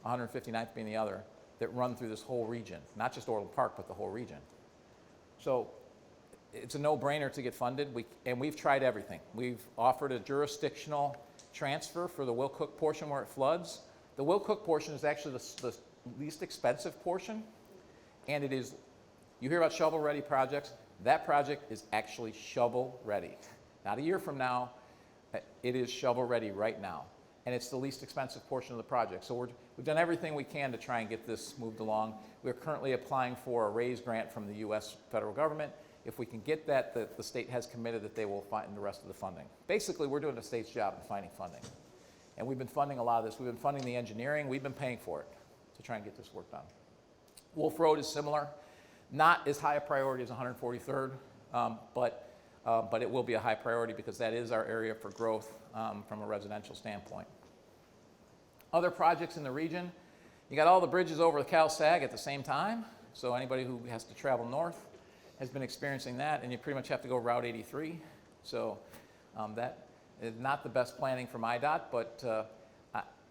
159th being the other, that run through this whole region, not just Orland Park, but the whole region. So it's a no-brainer to get funded, and we've tried everything. We've offered a jurisdictional transfer for the Willcook portion where it floods. The Willcook portion is actually the least expensive portion, and it is, you hear about shovel-ready projects, that project is actually shovel-ready. Not a year from now, it is shovel-ready right now. And it's the least expensive portion of the project. So we've done everything we can to try and get this moved along. We're currently applying for a RAISE grant from the U.S. federal government. If we can get that, the state has committed that they will find the rest of the funding. Basically, we're doing the state's job in finding funding. And we've been funding a lot of this. We've been funding the engineering. We've been paying for it to try and get this work done. Wolf Road is similar. Not as high a priority as 143rd, but it will be a high priority because that is our area for growth from a residential standpoint. Other projects in the region, you got all the bridges over the Cal-Sag at the same time, so anybody who has to travel north has been experiencing that, and you pretty much have to go Route 83. So that is not the best planning for MIDOT, but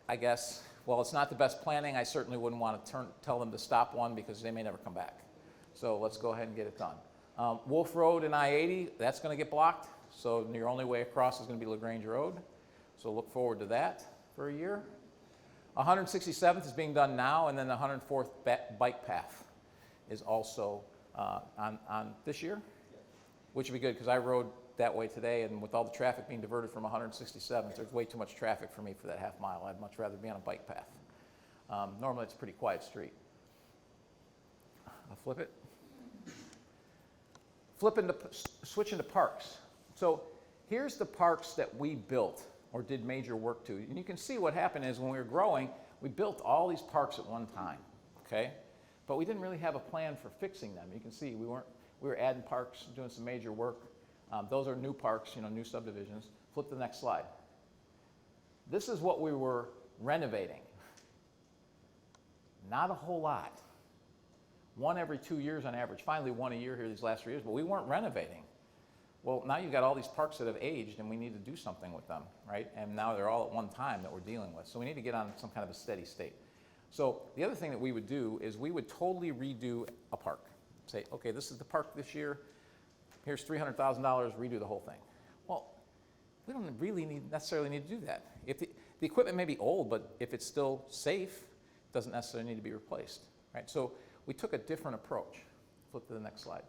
I guess, well, it's not the best planning. I certainly wouldn't want to tell them to stop one because they may never come back. So let's go ahead and get it done. Wolf Road and I-80, that's going to get blocked. So your only way across is going to be LaGrange Road. So look forward to that for a year. 167th is being done now, and then the 104th bike path is also on this year, which would be good because I rode that way today, and with all the traffic being diverted from 167th, there's way too much traffic for me for that half mile. I'd much rather be on a bike path. Normally it's a pretty quiet street. I'll flip it. Switch into parks. So here's the parks that we built or did major work to. And you can see what happened is when we were growing, we built all these parks at one time, okay? But we didn't really have a plan for fixing them. You can see we were adding parks, doing some major work. Those are new parks, new subdivisions. Flip to the next slide. This is what we were renovating. Not a whole lot. 1 every 2 years on average. Finally 1 a year here these last 3 years, but we weren't renovating. Well, now you've got all these parks that have aged and we need to do something with them, right? And now they're all at one time that we're dealing with. So we need to get on some kind of a steady state. So the other thing that we would do is we would totally redo a park. Say, okay, this is the park this year. Here's $300,000, redo the whole thing. Well, we don't really necessarily need to do that. If the equipment may be old, but if it's still safe, it doesn't necessarily need to be replaced, right? So we took a different approach. Flip to the next slide.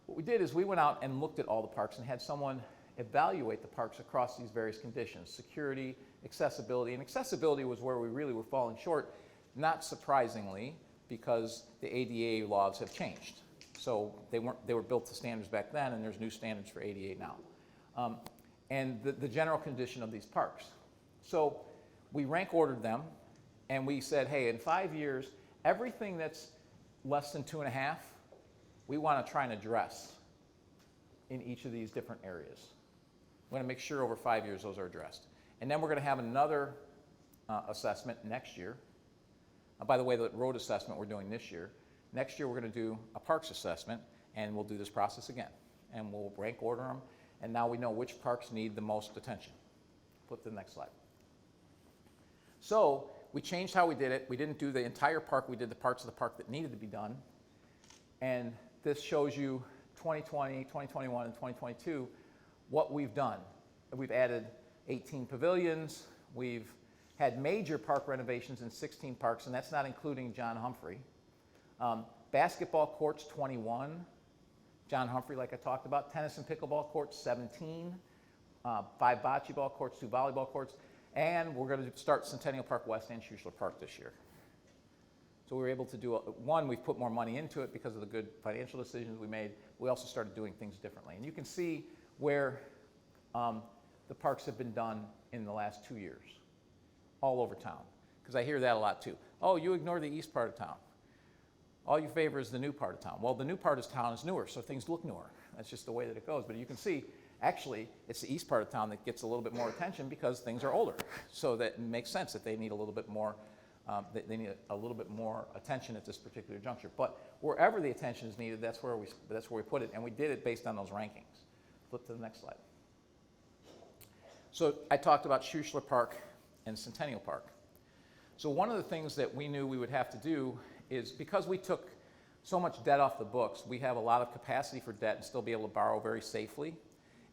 What we did is we went out and looked at all the parks and had someone evaluate the parks across these various conditions: security, accessibility. And accessibility was where we really were falling short, not surprisingly, because the ADA laws have changed. So they were built to standards back then, and there's new standards for ADA now. And the general condition of these parks. So we rank ordered them, and we said, hey, in 5 years, everything that's less than 2.5, we want to try and address. in each of these different areas. We're going to make sure over 5 years those are addressed. And then we're going to have another assessment next year. By the way, the road assessment we're doing this year. Next year we're going to do a parks assessment, and we'll do this process again. And we'll rank order them, and now we know which parks need the most attention. Flip to the next slide. So we changed how we did it. We didn't do the entire park. We did the parts of the park that needed to be done. And this shows you 2020, 2021, and 2022 what we've done. We've added 18 pavilions. We've had major park renovations in 16 parks, and that's not including John Humphrey. Basketball courts, 21. John Humphrey, like I talked about. Tennis and pickleball courts, 17. 5 bocce ball courts, 2 volleyball courts. And we're going to start Centennial Park West and Schuessler Park this year. So we were able to do, one, we've put more money into it because of the good financial decisions we made. We also started doing things differently. And you can see where the parks have been done in the last 2 years, all over town. Because I hear that a lot too. Oh, you ignore the east part of town. All you favor is the new part of town. Well, the new part of town is newer, so things look newer. That's just the way that it goes. But you can see, actually, it's the east part of town that gets a little bit more attention because things are older. So that makes sense that they need a little bit more, they need a little bit more attention at this particular juncture. But wherever the attention is needed, that's where we put it, and we did it based on those rankings. Flip to the next slide. So I talked about Schuessler Park and Centennial Park. So one of the things that we knew we would have to do is, because we took so much debt off the books, we have a lot of capacity for debt and still be able to borrow very safely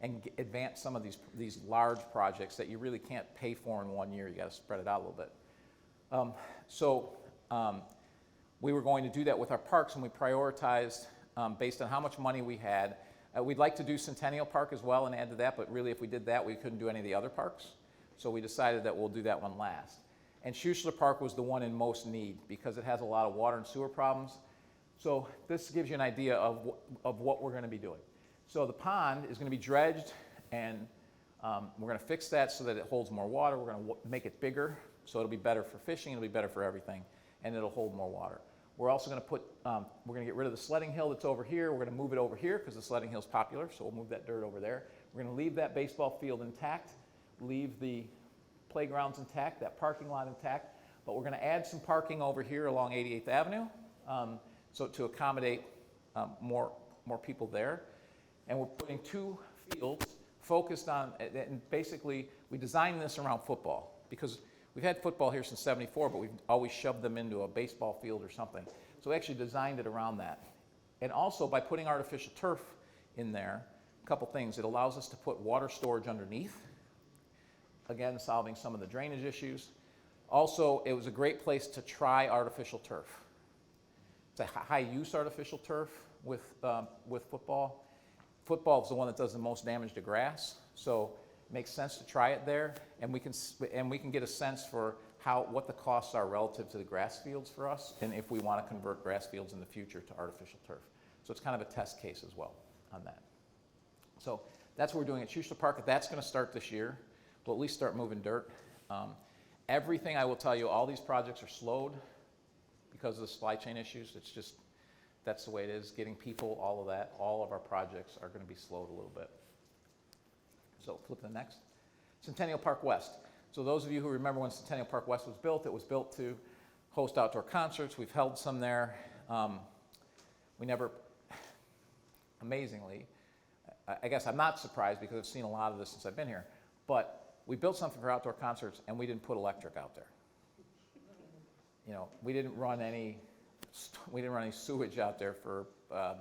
and advance some of these large projects that you really can't pay for in 1 year. You got to spread it out a little bit. We were going to do that with our parks, and we prioritized based on how much money we had. We'd like to do Centennial Park as well and add to that, but really if we did that, we couldn't do any of the other parks. So we decided that we'll do that one last. And Schuessler Park was the one in most need because it has a lot of water and sewer problems. So this gives you an idea of what we're going to be doing. So the pond is going to be dredged, and we're going to fix that so that it holds more water. We're going to make it bigger, so it'll be better for fishing, it'll be better for everything, and it'll hold more water. We're also going to we're going to get rid of the sledding hill that's over here. We're going to move it over here because the sledding hill's popular, so we'll move that dirt over there. We're going to leave that baseball field intact, leave the playgrounds intact, that parking lot intact, but we're going to add some parking over here along 88th Avenue so to accommodate more people there. And we're putting 2 fields focused on, and basically we designed this around football because we've had football here since '74, but we've always shoved them into a baseball field or something. So we actually designed it around that. And also by putting artificial turf in there, a couple things. It allows us to put water storage underneath, again, solving some of the drainage issues. Also, it was a great place to try artificial turf. It's a high-use artificial turf with football. Football is the one that does the most damage to grass, so it makes sense to try it there, and we can get a sense for what the costs are relative to the grass fields for us, and if we want to convert grass fields in the future to artificial turf. So it's kind of a test case as well on that. So that's what we're doing at Schuessler Park. That's going to start this year. We'll at least start moving dirt. Everything, I will tell you, all these projects are slowed because of the supply chain issues. It's just, that's the way it is. Getting people, all of that, all of our projects are going to be slowed a little bit. So flip to the next. Centennial Park West. So those of you who remember when Centennial Park West was built, it was built to host outdoor concerts. We've held some there. We never, amazingly, I guess I'm not surprised because I've seen a lot of this since I've been here, but we built something for outdoor concerts and we didn't put electric out there. You know, we didn't run any sewage out there for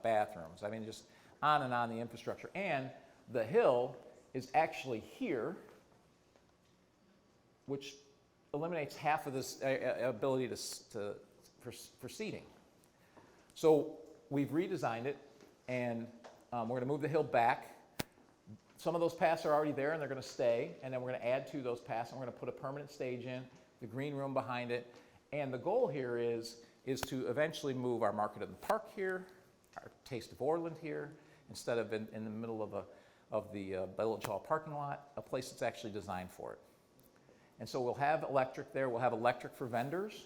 bathrooms. I mean, just on and on the infrastructure. And the hill is actually here, which eliminates half of this ability for seating. So we've redesigned it, and we're going to move the hill back. Some of those paths are already there, and they're going to stay, and then we're going to add to those paths, and we're going to put a permanent stage in, the green room behind it. And the goal here is to eventually move our Market in the Park here, our Taste of Orland here, instead of in the middle of the Village Hall parking lot, a place that's actually designed for it. And so we'll have electric there. We'll have electric for vendors.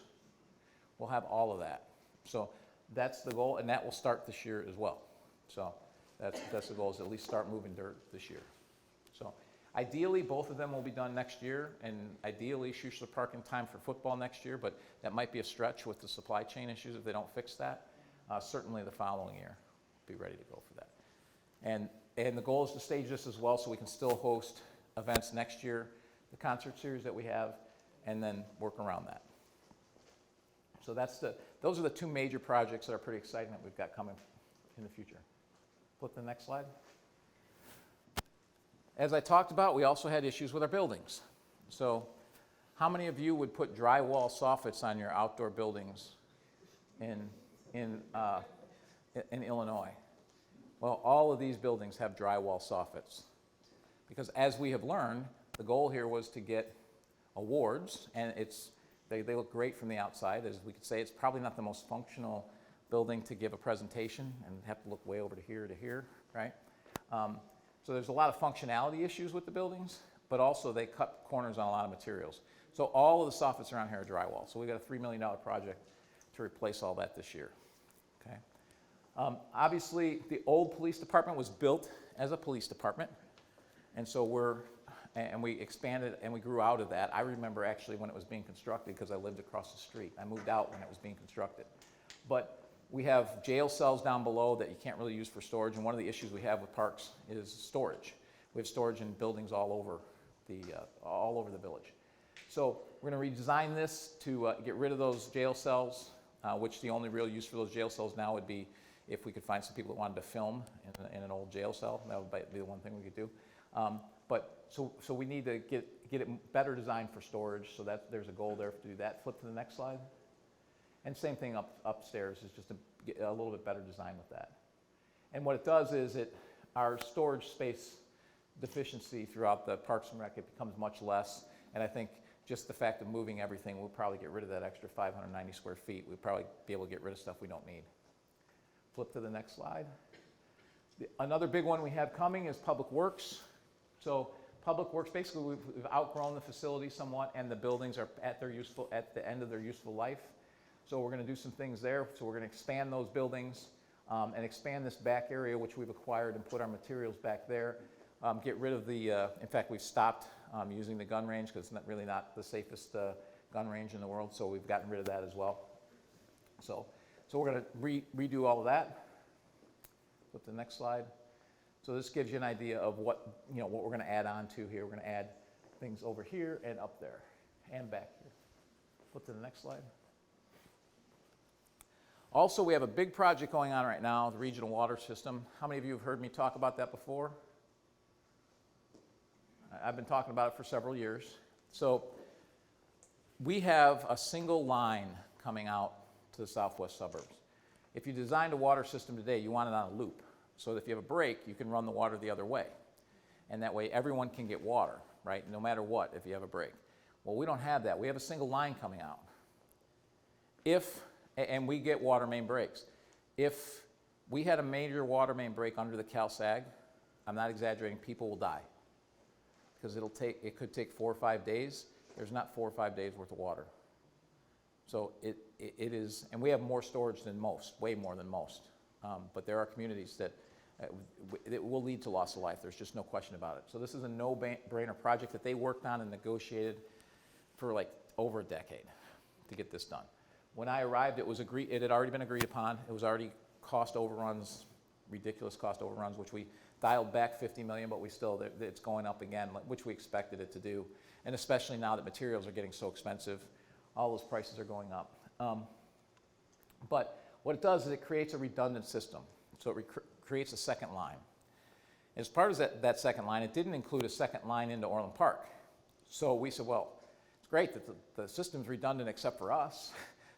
We'll have all of that. So that's the goal, and that will start this year as well. So That's the goal, is at least start moving dirt this year. So ideally, both of them will be done next year, and ideally Schuster Park in time for football next year, but that might be a stretch with the supply chain issues if they don't fix that. Certainly the following year, be ready to go for that. And the goal is to stage this as well so we can still host events next year, the concert series that we have, and then work around that. So those are the two major projects that are pretty exciting that we've got coming in the future. Flip the next slide. As I talked about, we also had issues with our buildings. So how many of you would put drywall soffits on your outdoor buildings in Illinois? Well, all of these buildings have drywall soffits. Because as we have learned, the goal here was to get awards, and they look great from the outside. As we could say, it's probably not the most functional building to give a presentation and have to look way over to here, right? So there's a lot of functionality issues with the buildings, but also they cut corners on a lot of materials. So all of the soffits around here are drywall. So we've got a $3 million project to replace all that this year, okay? Obviously, the old police department was built as a police department, and so we expanded and we grew out of that. I remember actually when it was being constructed because I lived across the street. I moved out when it was being constructed. But we have jail cells down below that you can't really use for storage, and one of the issues we have with parks is storage. We have storage in buildings all over the village. So we're going to redesign this to get rid of those jail cells, which the only real use for those jail cells now would be if we could find some people that wanted to film in an old jail cell. That would be the one thing we could do. So we need to get it better designed for storage, so that there's a goal there to do that. Flip to the next slide. And same thing upstairs, is just to get a little bit better design with that. And what it does is our storage space deficiency throughout the Parks and Rec, it becomes much less. And I think just the fact of moving everything, we'll probably get rid of that extra 590 square feet. We'll probably be able to get rid of stuff we don't need. Flip to the next slide. Another big one we have coming is Public Works. So Public Works, basically we've outgrown the facility somewhat, and the buildings are at the end of their useful life. So we're going to do some things there. So we're going to expand those buildings and expand this back area, which we've acquired, and put our materials back there. Get rid of in fact, we've stopped using the gun range because it's really not the safest gun range in the world. So we've gotten rid of that as well. So we're going to redo all of that. Flip to the next slide. So this gives you an idea of what we're going to add on to here. We're going to add things over here and up there and back here. Flip to the next slide. Also, we have a big project going on right now, the regional water system. How many of you have heard me talk about that before? I've been talking about it for several years. So we have a single line coming out to the southwest suburbs. If you designed a water system today, you want it on a loop. So that if you have a break, you can run the water the other way. And that way everyone can get water, right? No matter what, if you have a break. Well, we don't have that. We have a single line coming out. And we get water main breaks. If we had a major water main break under the CalSag, I'm not exaggerating, people will die. Because it could take 4 or 5 days. There's not 4 or 5 days worth of water. So it is, and we have more storage than most, way more than most. But there are communities that it will lead to loss of life. There's just no question about it. So this is a no-brainer project that they worked on and negotiated for like over a decade to get this done. When I arrived, it had already been agreed upon. It was already cost overruns, ridiculous cost overruns, which we dialed back $50 million, but it's going up again, which we expected it to do. And especially now that materials are getting so expensive, all those prices are going up. But what it does is it creates a redundant system. So it creates a second line. As part of that second line, it didn't include a second line into Orland Park. So we said, well, it's great that the system's redundant except for us.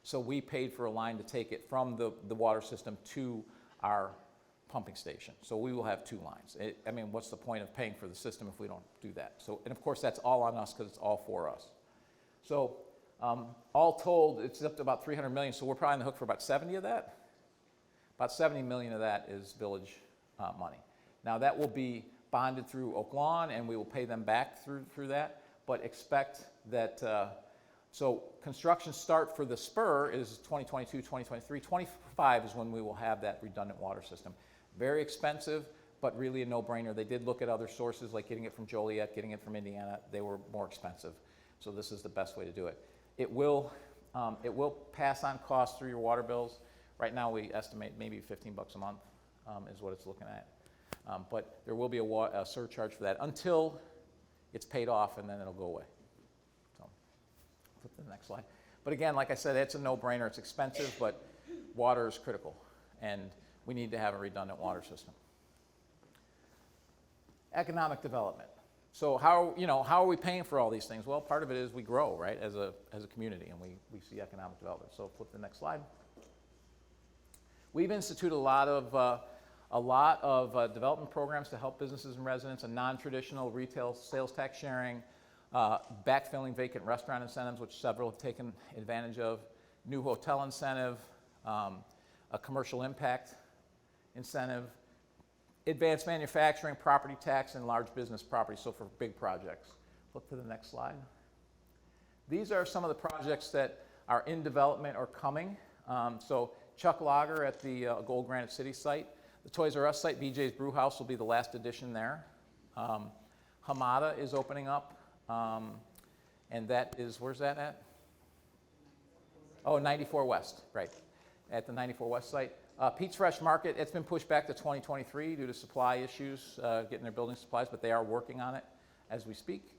So we paid for a line to take it from the water system to our pumping station. So we will have 2 lines. What's the point of paying for the system if we don't do that? So, and of course, that's all on us because it's all for us. So all told, it's up to about $300 million. So we're probably on the hook for about 70 of that. About 70 million of that is village money. Now that will be bonded through Oak Lawn, and we will pay them back through that. But expect that. So construction start for the spur is 2022, 2023. 25 is when we will have that redundant water system. Very expensive, but really a no-brainer. They did look at other sources like getting it from Joliet, getting it from Indiana. They were more expensive. So this is the best way to do it. It will pass on costs through your water bills. Right now we estimate maybe $15 a month is what it's looking at. But there will be a surcharge for that until it's paid off, and then it'll go away. So flip to the next slide. But again, like I said, it's a no-brainer. It's expensive, but water is critical, and we need to have a redundant water system. Economic development. So how are we paying for all these things? Well, part of it is we grow, right, as a community, and we see economic development. So flip to the next slide. We've instituted a lot of development programs to help businesses and residents, a non-traditional retail sales tax sharing, backfilling vacant restaurant incentives, which several have taken advantage of, new hotel incentive, a commercial impact incentive, advanced manufacturing, property tax, and large business property, so for big projects. Flip to the next slide. These are some of the projects that are in development or coming. So Chuck Lager at the Gold Granite City site. The Toys R Us site, BJ's Brew House, will be the last addition there. Hamada is opening up, and that is, where's that at? Oh, 94 West, right, at the 94 West site. Pete's Fresh Market, it's been pushed back to 2023 due to supply issues, getting their building supplies, but they are working on it as we speak.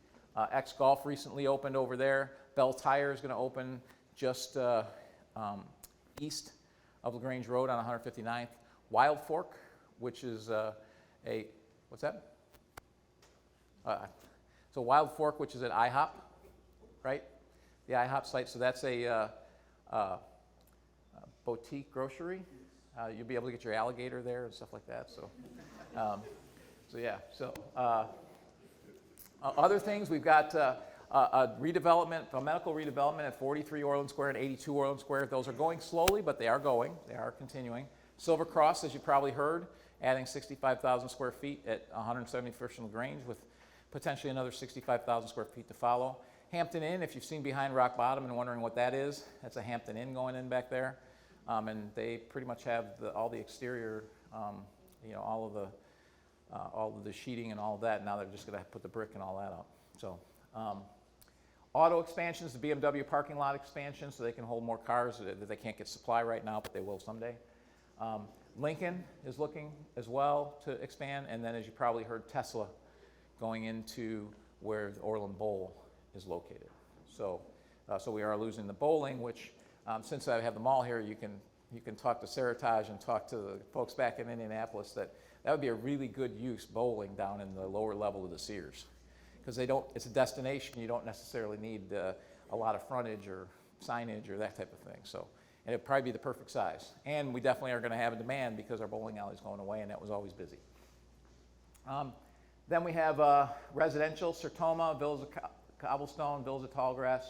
X Golf recently opened over there. Bell Tire is going to open just east of LaGrange Road on 159th. Wild Fork, which is what's that? So Wild Fork, which is at IHOP, right? The IHOP site, so that's a boutique grocery. You'll be able to get your alligator there and stuff like that. So, other things, we've got a redevelopment, a medical redevelopment at 43 Orland Square and 82 Orland Square. Those are going slowly, but they are going. They are continuing. Silver Cross, as you probably heard, adding 65,000 square feet at 171st and LaGrange with potentially another 65,000 square feet to follow. Hampton Inn, if you've seen behind Rock Bottom and wondering what that is, that's a Hampton Inn going in back there. And they pretty much have all the exterior, all of the sheeting and all of that. Now they're just going to put the brick and all that up. So, auto expansions, the BMW parking lot expansion, so they can hold more cars. They can't get supply right now, but they will someday. Lincoln is looking as well to expand, and then as you probably heard, Tesla going into where the Orland Bowl is located. So we are losing the bowling, which since I have the mall here, you can talk to Seritage and talk to the folks back in Indianapolis that would be a really good use, bowling down in the lower level of the Sears, because it's a destination. You don't necessarily need a lot of frontage or signage or that type of thing. So, and it'd probably be the perfect size. And we definitely are going to have a demand because our bowling alley is going away, and that was always busy. Then we have residential, Sertoma, Villas of Cobblestone, Villas of Tallgrass,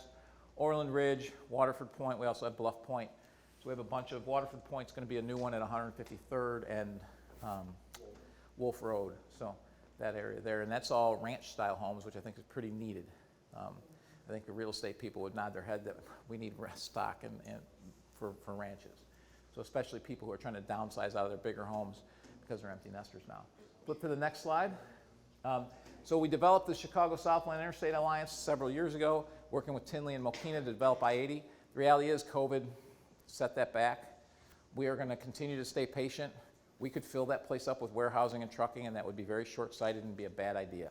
Orland Ridge, Waterford Point. We also have Bluff Point. So we have a bunch of, Waterford Point's going to be a new one at 153rd and Wolf Road. So that area there. And that's all ranch-style homes, which I think is pretty needed. I think the real estate people would nod their head that we need rest stock and for ranches. So especially people who are trying to downsize out of their bigger homes because they're empty nesters now. Flip to the next slide. So we developed the Chicago Southland Interstate Alliance several years ago, working with Tinley and Mokina to develop I-80. The reality is COVID set that back. We are going to continue to stay patient. We could fill that place up with warehousing and trucking, and that would be very short-sighted and be a bad idea.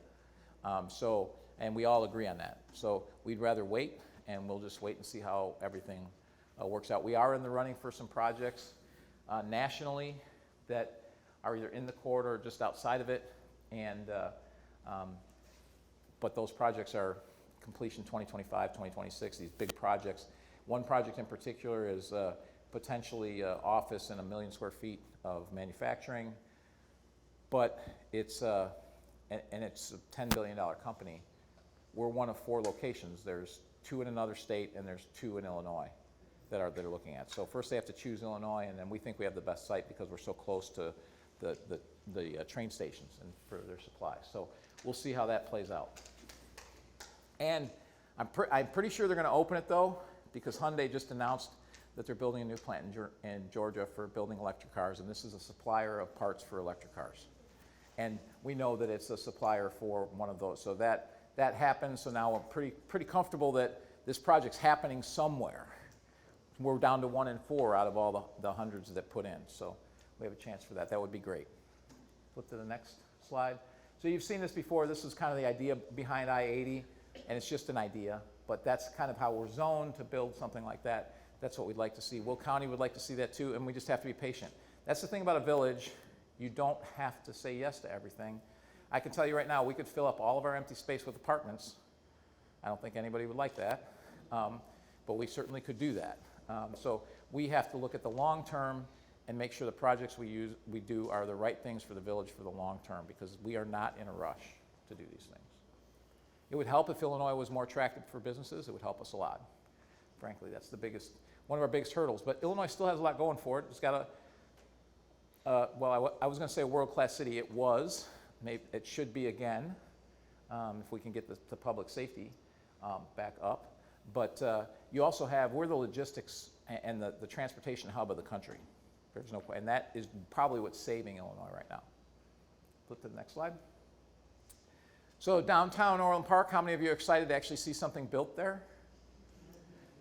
And we all agree on that. So we'd rather wait, and we'll just wait and see how everything works out. We are in the running for some projects nationally that are either in the corridor or just outside of it, and but those projects are completion 2025, 2026, these big projects. One project in particular is potentially office and 1 million square feet of manufacturing, but it's it's a $10 billion company. We're one of 4 locations. There's 2 in another state, and there's 2 in Illinois that they're looking at. So first they have to choose Illinois, and then we think we have the best site because we're so close to the train stations and for their supplies. So we'll see how that plays out. And I'm pretty sure they're going to open it though, because Hyundai just announced that they're building a new plant in Georgia for building electric cars, and this is a supplier of parts for electric cars. And we know that it's a supplier for one of those. So that happened, so now we're pretty comfortable that this project's happening somewhere. We're down to 1 in 4 out of all the hundreds that put in, so we have a chance for that. That would be great. Flip to the next slide. So you've seen this before. This is kind of the idea behind I-80, and it's just an idea, but that's kind of how we're zoned to build something like that. That's what we'd like to see. Will County would like to see that too, and we just have to be patient. That's the thing about a village. You don't have to say yes to everything. I can tell you right now, we could fill up all of our empty space with apartments. I don't think anybody would like that, but we certainly could do that. So we have to look at the long term and make sure the projects we do are the right things for the village for the long term, because we are not in a rush to do these things. It would help if Illinois was more attractive for businesses. It would help us a lot. Frankly, that's one of our biggest hurdles. But Illinois still has a lot going for it. It's got I was going to say a world-class city. It was. Maybe it should be again, if we can get the public safety back up. But you also we're the logistics and the transportation hub of the country. There's no point, and that is probably what's saving Illinois right now. Flip to the next slide. So downtown Orland Park, how many of you are excited to actually see something built there?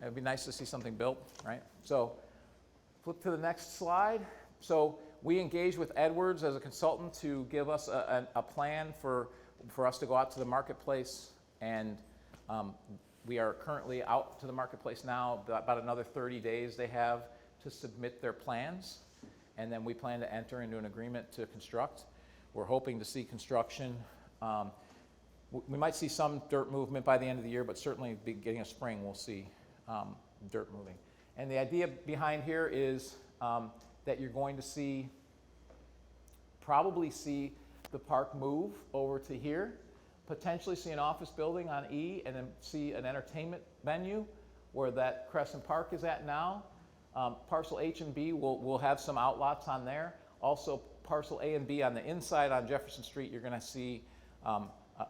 It would be nice to see something built, right? So flip to the next slide. So we engaged with Edwards as a consultant to give us a plan for us to go out to the marketplace, and we are currently out to the marketplace now. About another 30 days they have to submit their plans, and then we plan to enter into an agreement to construct. We're hoping to see construction. We might see some dirt movement by the end of the year, but certainly beginning of spring we'll see dirt moving. And the idea behind here is that you're going to probably see the park move over to here, potentially see an office building on E, and then see an entertainment venue where that Crescent Park is at now. Parcel H and B will have some outlots on there. Also, parcel A and B on the inside on Jefferson Street, you're going to see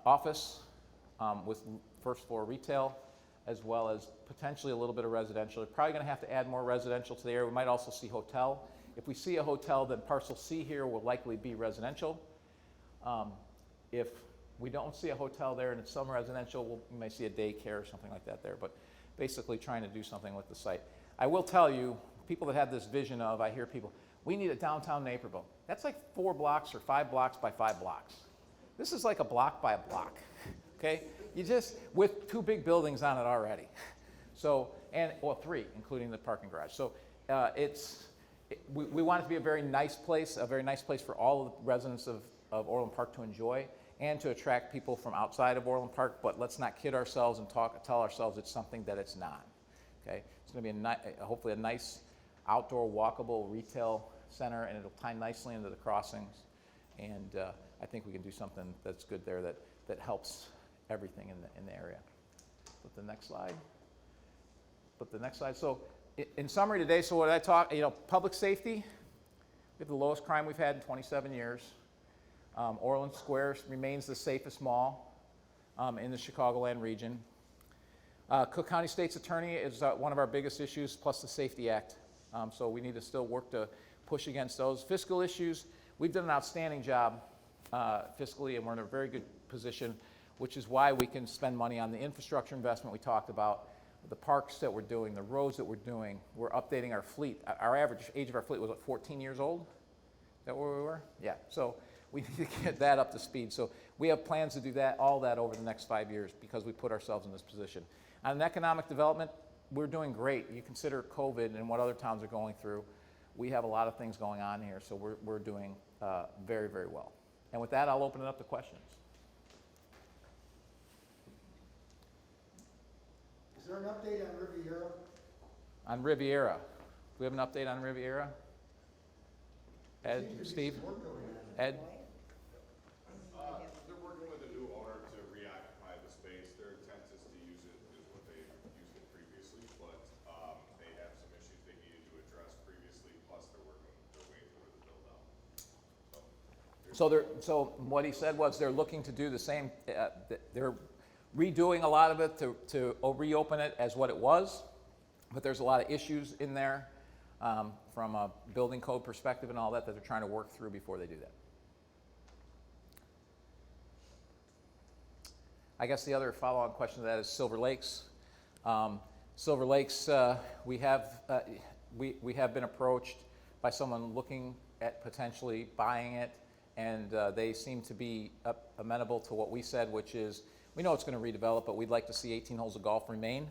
office with first floor retail, as well as potentially a little bit of residential. We're probably going to have to add more residential to the area. We might also see hotel. If we see a hotel, then parcel C here will likely be residential. If we don't see a hotel there and it's some residential, we may see a daycare or something like that there, but basically trying to do something with the site. I will tell you, people that have this vision of, I hear people, we need a downtown neighborhood. That's like 4 blocks or 5 blocks by 5 blocks. This is like a block by a block, okay? With 2 big buildings on it already. So, 3, including the parking garage. So we want it to be a very nice place for all of the residents of Orland Park to enjoy and to attract people from outside of Orland Park, but let's not kid ourselves and tell ourselves it's something that it's not, okay? It's going to be hopefully a nice outdoor walkable retail center, and it'll tie nicely into the crossings, and I think we can do something that's good there that helps everything in the area. Put the next slide. So in summary today, so what I talk, public safety, we have the lowest crime we've had in 27 years. Orland Square remains the safest mall in the Chicagoland region. Cook County State's Attorney is one of our biggest issues, plus the Safety Act. So we need to still work to push against those. Fiscal issues, we've done an outstanding job fiscally, and we're in a very good position, which is why we can spend money on the infrastructure investment we talked about, the parks that we're doing, the roads that we're doing. We're updating our fleet. Our average age of our fleet was, 14 years old? Is that where we were? Yeah, so we need to get that up to speed. So we have plans to do all that over the next 5 years because we put ourselves in this position. On economic development, we're doing great. You consider COVID and what other towns are going through. We have a lot of things going on here, so we're doing very, very well. And with that, I'll open it up to questions. Is there an update on Riviera? On Riviera. Do we have an update on Riviera? Ed, Steve? Ed? They're working with a new owner to reoccupy the space. Their intent is to use it as what they used it previously, but they have some issues they needed to address previously, plus they're working their way through the build out. So what he said was they're looking to do the same, they're redoing a lot of it to reopen it as what it was, But there's a lot of issues in there from a building code perspective and all that they're trying to work through before they do that. I guess the other follow-on question to that is Silver Lakes. Silver Lakes, we have been approached by someone looking at potentially buying it, and they seem to be amenable to what we said, which is we know it's going to redevelop, but we'd like to see 18 holes of golf remain,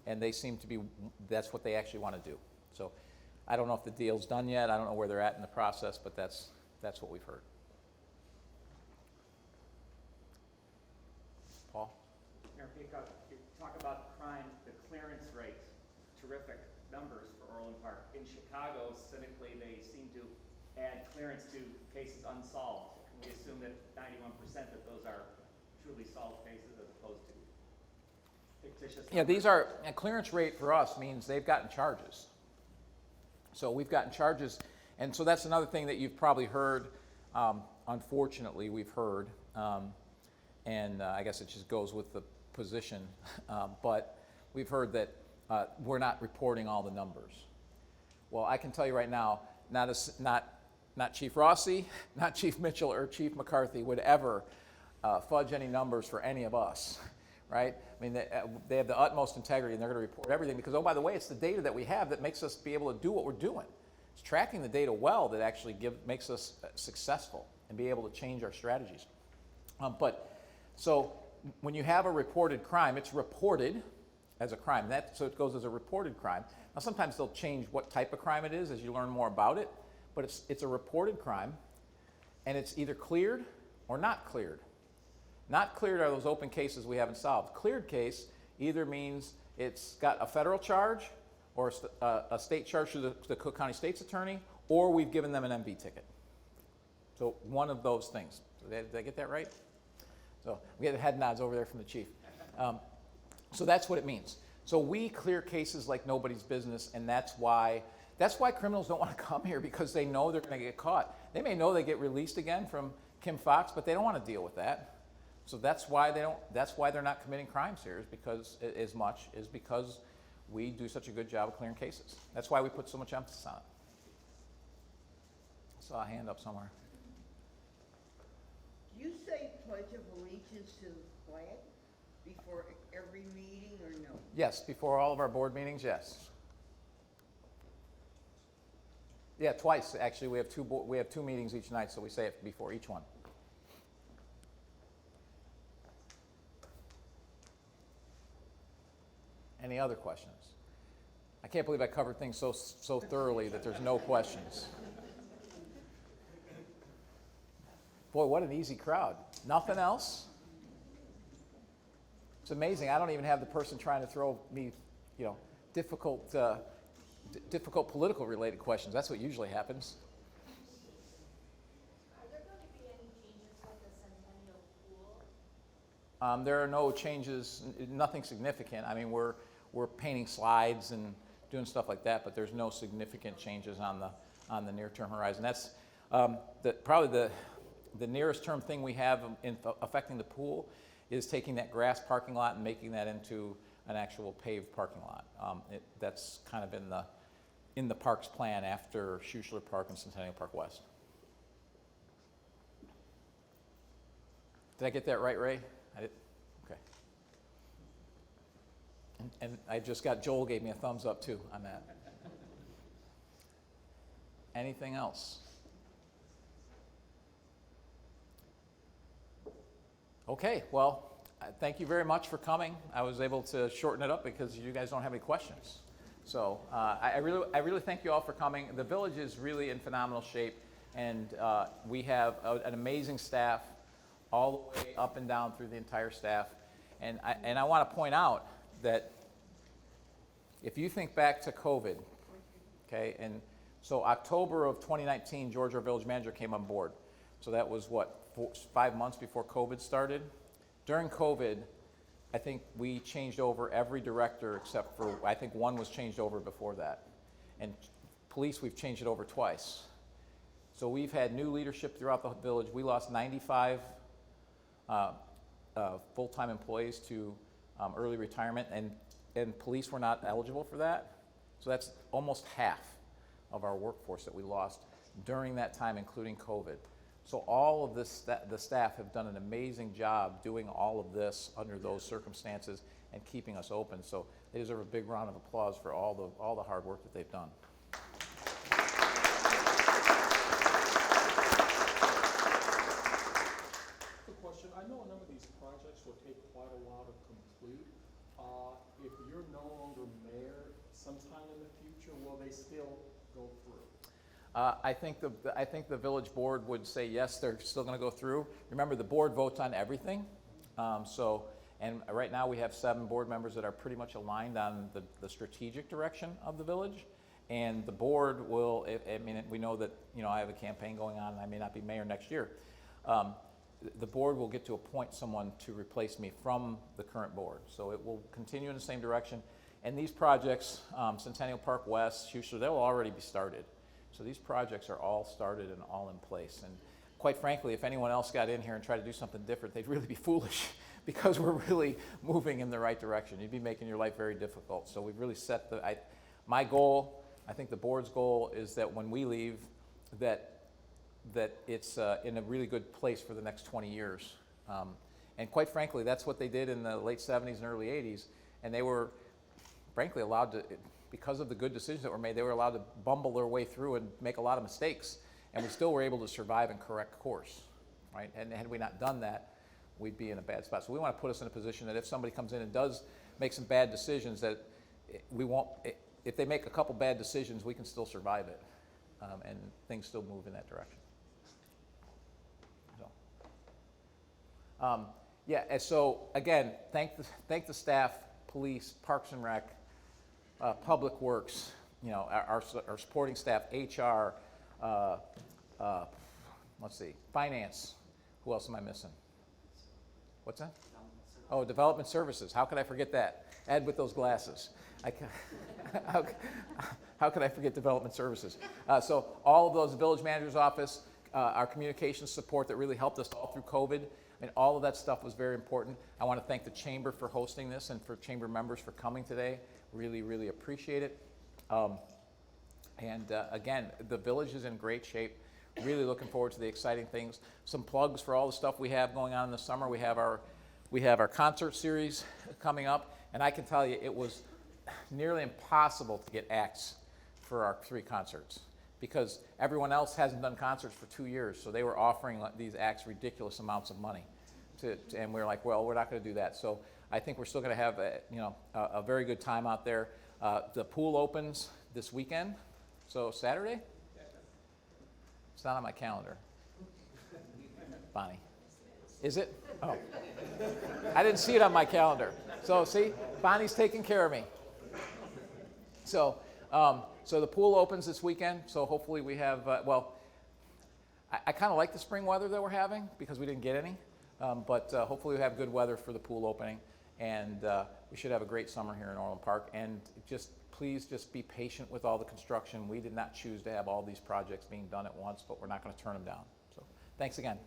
and they seem to be, that's what they actually want to do. So I don't know if the deal's done yet. I don't know where they're at in the process, but that's what we've heard. Paul? Mayor Peacock, you talk about crime, the clearance rate, terrific numbers for Orland Park. In Chicago, cynically, they seem to add clearance to cases unsolved. Can we assume that 91% that those are truly solved cases as opposed to fictitious? Yeah, these are, a clearance rate for us means they've gotten charges. So we've gotten charges, and so that's another thing that you've probably heard, unfortunately we've heard, and I guess it just goes with the position, but we've heard that we're not reporting all the numbers. Well, I can tell you right now, not Chief Rossi, not Chief Mitchell, or Chief McCarthy would ever fudge any numbers for any of us, right? I mean, they have the utmost integrity, and they're going to report everything because, oh, by the way, it's the data that we have that makes us be able to do what we're doing. It's tracking the data well that actually makes us successful and be able to change our strategies. So when you have a reported crime, it's reported as a crime. So it goes as a reported crime. Now, sometimes they'll change what type of crime it is as you learn more about it, but it's a reported crime, and it's either cleared or not cleared. Not cleared are those open cases we haven't solved. Cleared case either means it's got a federal charge or a state charge through the Cook County State's Attorney, or we've given them an MV ticket. So one of those things. Did I get that right? So we had head nods over there from the chief. So that's what it means. So we clear cases like nobody's business, and that's why criminals don't want to come here, because they know they're going to get caught. They may know they get released again from Kim Fox, but they don't want to deal with that. So that's why they're not committing crimes here, is because we do such a good job of clearing cases. That's why we put so much emphasis on it. I saw a hand up somewhere. Do you say Pledge of Allegiance to the flag before every meeting, or no? Yes, before all of our board meetings, yes. Yeah, twice actually. We have two meetings each night, so we say it before each one. Any other questions? I can't believe I covered things so thoroughly that there's no questions. Boy, what an easy crowd. Nothing else? It's amazing. I don't even have the person trying to throw me, difficult political related questions. That's what usually happens. Are there going to be any changes with the Centennial pool? There are no changes, nothing significant. I mean, we're painting slides and doing stuff like that, but there's no significant changes on the near-term horizon. That's probably the nearest term thing we have affecting the pool is taking that grass parking lot and making that into an actual paved parking lot. That's kind of in the parks plan after Schuschler Park and Centennial Park West. Did I get that right, Ray? I did. Okay. And I just got Joel gave me a thumbs up too on that. Anything else? Okay, well, thank you very much for coming. I was able to shorten it up because you guys don't have any questions. So I really thank you all for coming. The village is really in phenomenal shape, and we have an amazing staff all the way up and down through the entire staff. And I want to point out that if you think back to COVID, okay, and so October of 2019, George, our village manager, came on board. So that was 5 months before COVID started. During COVID, I think we changed over every director except for, I think one was changed over before that. And police, we've changed it over twice. So we've had new leadership throughout the village. We lost 95 full-time employees to early retirement, and and police were not eligible for that. So that's almost half of our workforce that we lost during that time, including COVID. So all of this, the staff have done an amazing job doing all of this under those circumstances and keeping us open. So they deserve a big round of applause for all the hard work that they've done. Quick question, I know a number of these projects will take quite a while to complete. If you're no longer mayor sometime in the future, will they still go through? I think the village board would say yes, they're still going to go through. Remember, the board votes on everything. And right now we have 7 board members that are pretty much aligned on the strategic direction of the village. And the board will, I mean, we know that, you know, I have a campaign going on and I may not be mayor next year. The board will get to appoint someone to replace me from the current board. So it will continue in the same direction. And these projects, Centennial Park West, Schuster, they'll already be started. So these projects are all started and all in place. And quite frankly, if anyone else got in here and tried to do something different, they'd really be foolish because we're really moving in the right direction. You'd be making your life very difficult. So we've really set my goal, I think the board's goal is that when we leave, that it's in a really good place for the next 20 years. And quite frankly, that's what they did in the late 70s and early 80s. And they were, frankly, allowed to, because of the good decisions that were made, they were allowed to bumble their way through and make a lot of mistakes. And we still were able to survive and correct course, right? And had we not done that, we'd be in a bad spot. So we want to put us in a position that if somebody comes in and does make some bad decisions, that we won't, if they make a couple bad decisions, we can still survive it. And things still move in that direction. So, yeah, and so again, thank the staff, police, Parks and Rec, Public Works, you know, our supporting staff, HR, let's see, finance. Who else am I missing? What's that? Oh, Development Services. How could I forget that? Ed with those glasses. How could I forget Development Services? So all of those, the village manager's office, our communications support that really helped us all through COVID. I mean, all of that stuff was very important. I want to thank the chamber for hosting this and for chamber members for coming today. Really, really appreciate it. Again, the village is in great shape. Really looking forward to the exciting things. Some plugs for all the stuff we have going on in the summer. We have our concert series coming up, and I can tell you it was nearly impossible to get acts for our 3 concerts because everyone else hasn't done concerts for 2 years, so they were offering these acts ridiculous amounts of money, and we were like, well, we're not going to do that. So I think we're still going to have a very good time out there. The pool opens this weekend, so Saturday. It's not on my calendar. Bonnie, is it? Oh, I didn't see it on my calendar. So see, Bonnie's taking care of me. So the pool opens this weekend. So hopefully we have. I kind of like the spring weather that we're having because we didn't get any. But hopefully we have good weather for the pool opening, and we should have a great summer here in Orland Park. And please just be patient with all the construction. We did not choose to have all these projects being done at once, but we're not going to turn them down. So thanks again.